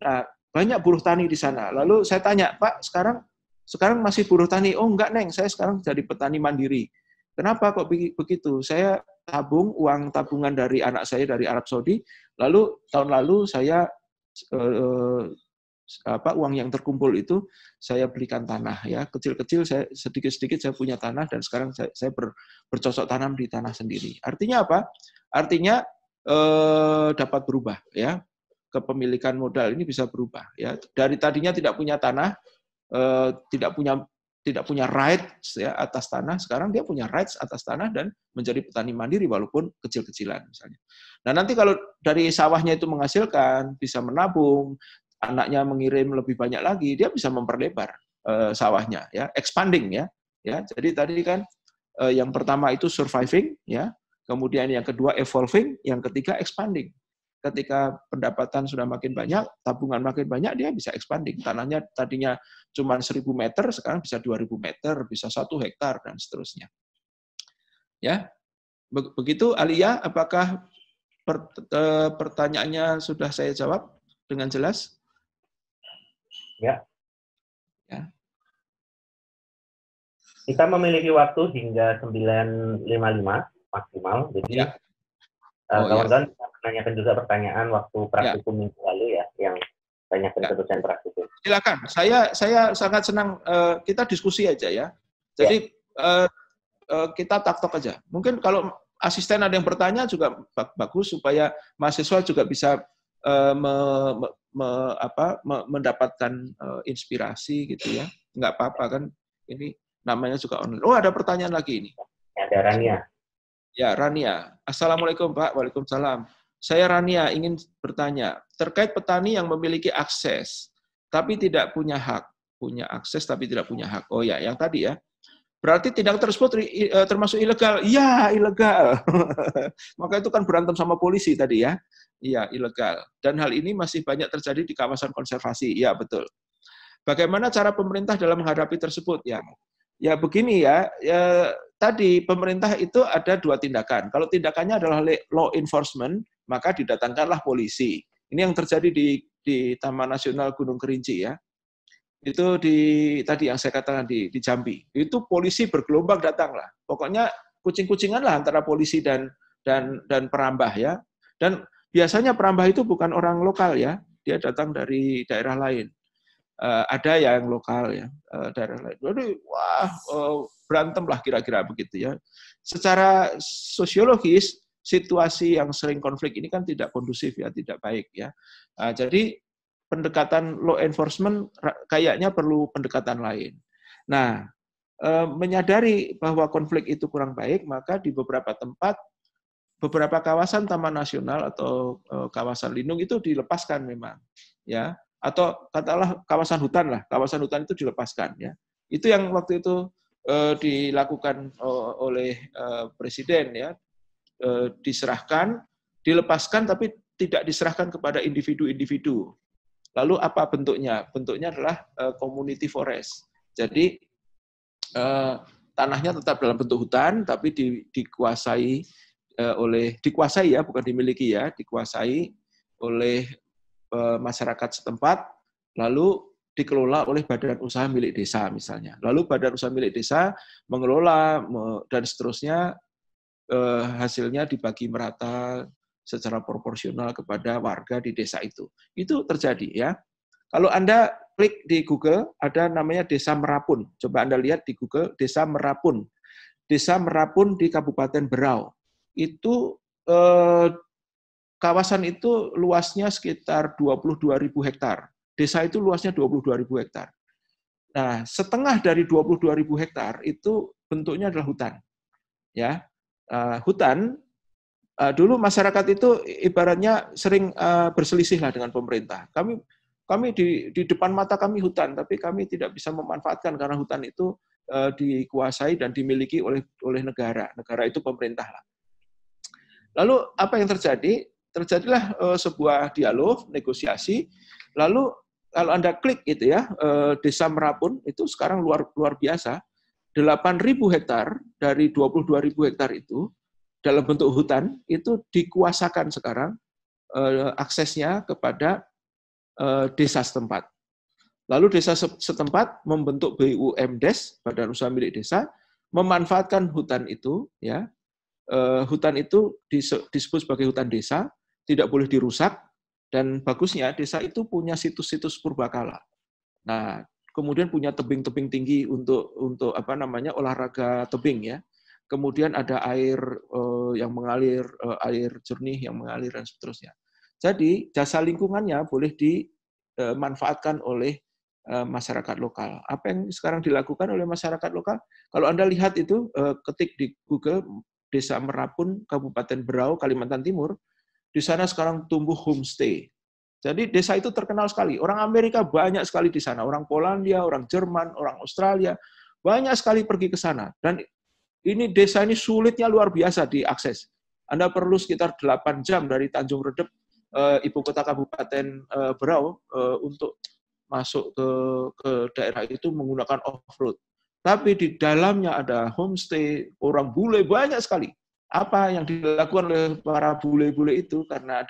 Nah, banyak buruh tani di sana. Lalu saya tanya, Pak, sekarang masih buruh tani? Oh enggak, Neng, saya sekarang jadi petani mandiri. Kenapa kok begitu? Saya tabung uang tabungan dari anak saya dari Arab Saudi, lalu tahun lalu saya uang yang terkumpul itu saya belikan tanah ya, kecil-kecil saya sedikit-sedikit saya punya tanah dan sekarang saya bercocok tanam di tanah sendiri. Artinya apa? Artinya dapat berubah ya. Kepemilikan modal ini bisa berubah ya. Dari tadinya tidak punya tanah, tidak punya rights ya atas tanah, sekarang dia punya rights atas tanah dan menjadi petani mandiri walaupun kecil-kecilan misalnya. Nah, nanti kalau dari sawahnya itu menghasilkan, bisa menabung, anaknya mengirim lebih banyak lagi, dia bisa memperlebar sawahnya ya, expanding ya. Ya, jadi tadi kan yang pertama itu surviving ya, kemudian yang kedua evolving, yang ketiga expanding. Ketika pendapatan sudah makin banyak, tabungan makin banyak, dia bisa expanding. Tanahnya tadinya cuma 1.000 meter, sekarang bisa 2.000 meter, bisa 1 hektar, dan seterusnya. Ya, begitu Alia, apakah pertanyaannya sudah saya jawab dengan jelas? Ya. Ya. Kita memiliki waktu hingga 9.55 maksimal, jadi Ya. kawan-kawan bisa menanyakan juga pertanyaan waktu praktikum minggu lalu ya, yang banyak dosen praktikum. Silakan, saya sangat senang kita diskusi aja ya. Jadi kita taktok aja. Mungkin kalau asisten ada yang bertanya juga bagus supaya mahasiswa juga bisa mendapatkan inspirasi gitu ya. Nggak apa-apa kan, ini namanya juga online. Oh, ada pertanyaan lagi ini. Ada Rania. Ya, Rania. Assalamualaikum Pak. Waalaikumsalam. Saya Rania ingin bertanya terkait petani yang memiliki akses tapi tidak punya hak, punya akses tapi tidak punya hak. Oh ya, yang tadi ya. Berarti tindak tersebut termasuk ilegal. Iya, ilegal. Maka itu kan berantem sama polisi tadi ya. Iya, ilegal. Dan hal ini masih banyak terjadi di kawasan konservasi. Iya, betul. Bagaimana cara pemerintah dalam menghadapi tersebut? Ya begini ya, tadi pemerintah itu ada 2 tindakan. Kalau tindakannya adalah law enforcement, maka didatangkanlah polisi. Ini yang terjadi di Taman Nasional Gunung Kerinci ya. Itu tadi yang saya katakan di Jambi. Itu polisi bergelombang datanglah. Pokoknya kucing-kucingan lah antara polisi dan perambah ya. Dan biasanya perambah itu bukan orang lokal ya, dia datang dari daerah lain. Ada yang lokal ya, daerah lain. Jadi wah, berantem lah kira-kira begitu ya. Secara sosiologis situasi yang sering konflik ini kan tidak kondusif ya, tidak baik ya. Jadi pendekatan law enforcement kayaknya perlu pendekatan lain. Nah, menyadari bahwa konflik itu kurang baik, maka di beberapa tempat, beberapa kawasan taman nasional atau kawasan lindung itu dilepaskan memang, ya. Atau katakanlah kawasan hutan itu dilepaskan, ya. Itu yang waktu itu dilakukan oleh presiden, ya, diserahkan, dilepaskan, tapi tidak diserahkan kepada individu-individu. Lalu apa bentuknya? Bentuknya adalah community forest. Jadi tanahnya tetap dalam bentuk hutan, tapi dikuasai ya, bukan dimiliki ya, dikuasai oleh masyarakat setempat, lalu dikelola oleh badan usaha milik desa misalnya. Lalu badan usaha milik desa mengelola dan seterusnya, hasilnya dibagi merata secara proporsional kepada warga di desa itu. Itu terjadi ya. Kalau Anda klik di Google, ada namanya Desa Merapun. Coba Anda lihat di Google, Desa Merapun. Desa Merapun di Kabupaten Berau. Itu kawasan itu luasnya sekitar 22.000 hektar. Desa itu luasnya 22.000 hektar. Nah, setengah dari 22.000 hektar itu bentuknya adalah hutan. Ya, hutan. Dulu masyarakat itu ibaratnya sering berselisih lah dengan pemerintah. Kami di depan mata kami hutan, tapi kami tidak bisa memanfaatkan karena hutan itu dikuasai dan dimiliki oleh negara. Negara itu pemerintah lah. Lalu apa yang terjadi? Terjadilah sebuah dialog, negosiasi. Lalu kalau Anda klik itu ya, Desa Merapun itu sekarang luar biasa. 8.000 hektar dari 22.000 hektar itu dalam bentuk hutan itu dikuasakan sekarang aksesnya kepada desa setempat. Lalu desa setempat membentuk BUMDes, Badan Usaha Milik Desa, memanfaatkan hutan itu, ya. Hutan itu disebut sebagai hutan desa, tidak boleh dirusak, dan bagusnya desa itu punya situs-situs purbakala. Nah, kemudian punya tebing-tebing tinggi untuk olahraga tebing ya. Kemudian ada air yang mengalir, air jernih yang mengalir dan seterusnya. Jadi jasa lingkungannya boleh dimanfaatkan oleh masyarakat lokal. Apa yang sekarang dilakukan oleh masyarakat lokal? Kalau Anda lihat itu, ketik di Google Desa Merapun, Kabupaten Berau, Kalimantan Timur, di sana sekarang tumbuh homestay. Jadi desa itu terkenal sekali. Orang Amerika banyak sekali di sana. Orang Polandia, orang Jerman, orang Australia, banyak sekali pergi ke sana. Dan ini desa ini sulitnya luar biasa diakses. Anda perlu sekitar 8 jam dari Tanjung Redep, ibu kota Kabupaten Berau, untuk masuk ke daerah itu menggunakan off-road. Tapi di dalamnya ada homestay, orang bule banyak sekali. Apa yang dilakukan oleh para bule-bule itu, karena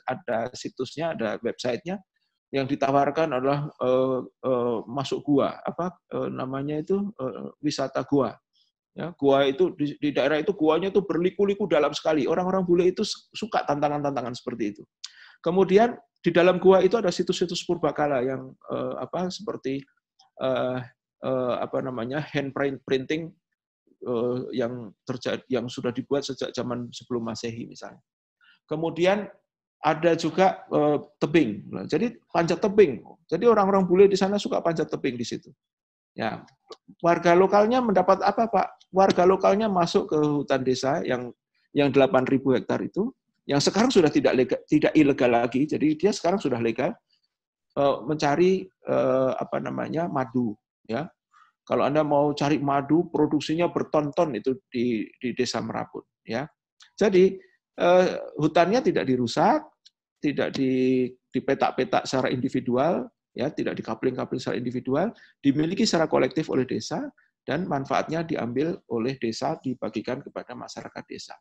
ada situsnya, ada websitenya, yang ditawarkan adalah masuk gua, namanya itu wisata gua. Ya, gua itu di daerah itu guanya itu berliku-liku dalam sekali. Orang-orang bule itu suka tantangan-tantangan seperti itu. Kemudian di dalam gua itu ada situs-situs purbakala yang seperti hand printing yang sudah dibuat sejak zaman sebelum Masehi misalnya. Kemudian ada juga tebing. Jadi panjat tebing. Jadi orang-orang bule di sana suka panjat tebing di situ. Ya, warga lokalnya mendapat apa, Pak? Warga lokalnya masuk ke hutan desa yang 8.000 hektar itu, yang sekarang sudah tidak ilegal lagi. Jadi dia sekarang sudah legal mencari madu, ya. Kalau Anda mau cari madu, produksinya berton-ton itu di Desa Merapun, ya. Jadi hutannya tidak dirusak, tidak dipetak-petak secara individual, ya, tidak dikapling-kapling secara individual, dimiliki secara kolektif oleh desa, dan manfaatnya diambil oleh desa, dibagikan kepada masyarakat desa.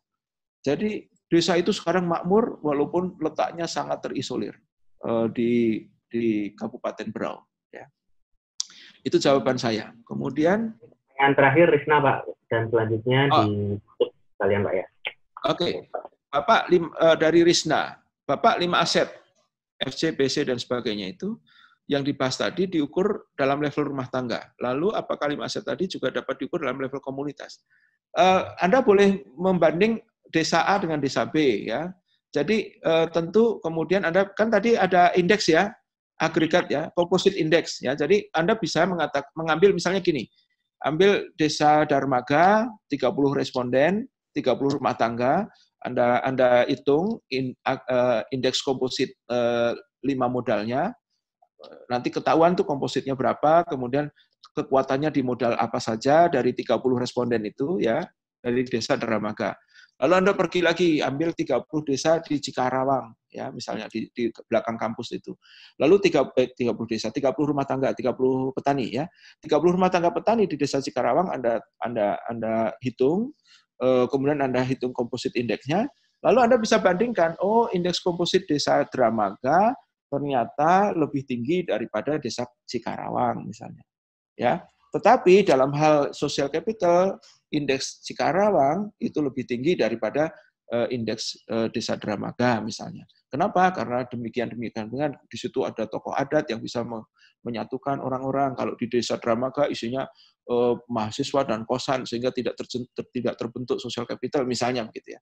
Jadi desa itu sekarang makmur walaupun letaknya sangat terisolir di Kabupaten Berau. Ya. Itu jawaban saya. Kemudian yang terakhir Risna, Pak, dan selanjutnya ditutup kalian, Pak, ya. Oke. Bapak dari Risna, Bapak 5 aset FC, BC dan sebagainya itu yang dibahas tadi diukur dalam level rumah tangga. Lalu apakah 5 aset tadi juga dapat diukur dalam level komunitas? Anda boleh membanding desa A dengan desa B, ya. Jadi tentu kemudian Anda kan tadi ada indeks ya, agregat ya, composite index ya. Jadi Anda bisa mengambil misalnya gini, ambil desa Darmaga 30 responden, 30 rumah tangga, Anda hitung indeks komposit 5 modalnya, nanti ketahuan tuh kompositnya berapa, kemudian kekuatannya di modal apa saja dari 30 responden itu ya, dari desa Darmaga. Lalu Anda pergi lagi, ambil 30 desa di Cikarawang, ya misalnya di belakang kampus itu. Lalu 30 desa, 30 rumah tangga, 30 petani ya. 30 rumah tangga petani di desa Cikarawang Anda hitung, kemudian Anda hitung komposit indeksnya, lalu Anda bisa bandingkan, oh indeks komposit desa Dramaga ternyata lebih tinggi daripada desa Cikarawang misalnya. Ya. Tetapi dalam hal social capital, indeks Cikarawang itu lebih tinggi daripada indeks desa Dramaga misalnya. Kenapa? Karena demikian di situ ada tokoh adat yang bisa menyatukan orang-orang. Kalau di desa Dramaga isinya mahasiswa dan kosan sehingga tidak terbentuk social capital misalnya begitu ya.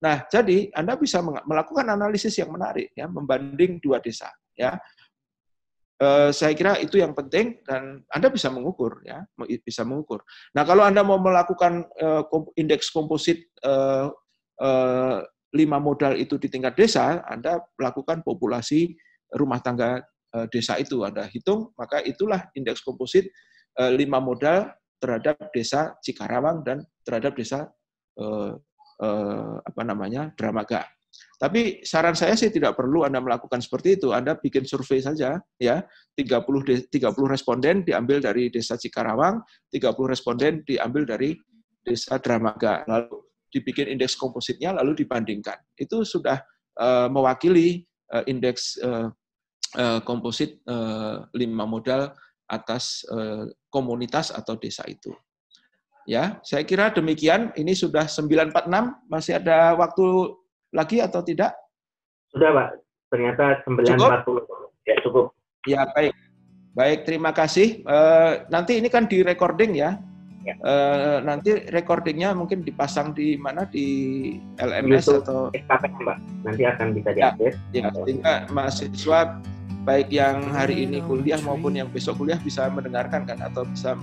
Nah, jadi Anda bisa melakukan analisis yang menarik ya, membanding dua desa ya. Saya kira itu yang penting dan Anda bisa mengukur ya, bisa mengukur. Nah, kalau Anda mau melakukan indeks komposit 5 modal itu di tingkat desa, Anda melakukan populasi rumah tangga desa itu Anda hitung, maka itulah indeks komposit 5 modal terhadap desa Cikarawang dan terhadap desa Dramaga. Tapi saran saya sih tidak perlu Anda melakukan seperti itu. Anda bikin survei saja ya. 30 responden diambil dari desa Cikarawang, 30 responden diambil dari desa Dramaga. Lalu dibikin indeks kompositnya lalu dibandingkan. Itu sudah mewakili indeks komposit 5 modal atas komunitas atau desa itu. Ya, saya kira demikian. Ini sudah 9.46, masih ada waktu lagi atau tidak? Sudah, Pak. Ternyata 9.40. Ya, cukup. Ya, baik. Baik, terima kasih. Nanti ini kan di recording ya. Ya. Nanti recordingnya mungkin dipasang di mana? Di LMS YouTube, atau SKPM, Mbak. Nanti akan bisa diupdate. Ya, sehingga mahasiswa baik yang hari ini kuliah maupun yang besok kuliah bisa mendengarkan kan atau bisa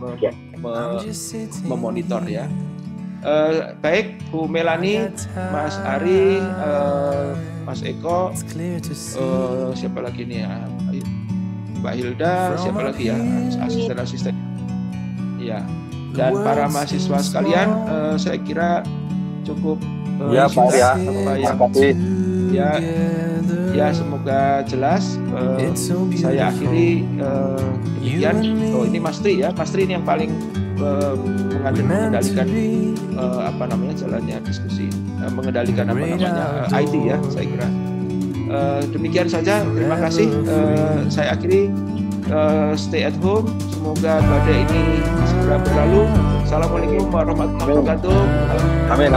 memonitor ya. Baik, Bu Melani, Mas Ari, Mas Eko, siapa lagi nih ya? Mbak Hilda, siapa lagi ya? Asisten-asisten. Ya, dan para mahasiswa sekalian, saya kira cukup. Ya, Pak ya. Ya, semoga jelas. Saya akhiri demikian. Oh, ini Mas Tri ya. Mas Tri ini yang paling mengendalikan jalannya diskusi, mengendalikan IT ya, saya kira. Demikian saja, terima kasih. Saya akhiri. Stay at home, semoga badai ini segera berlalu. Assalamualaikum warahmatullahi wabarakatuh. Amin.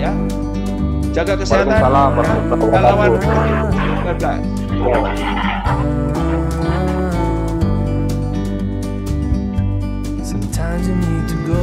Ya, jaga kesehatan. Waalaikumsalam warahmatullahi wabarakatuh. Sometimes you need to go.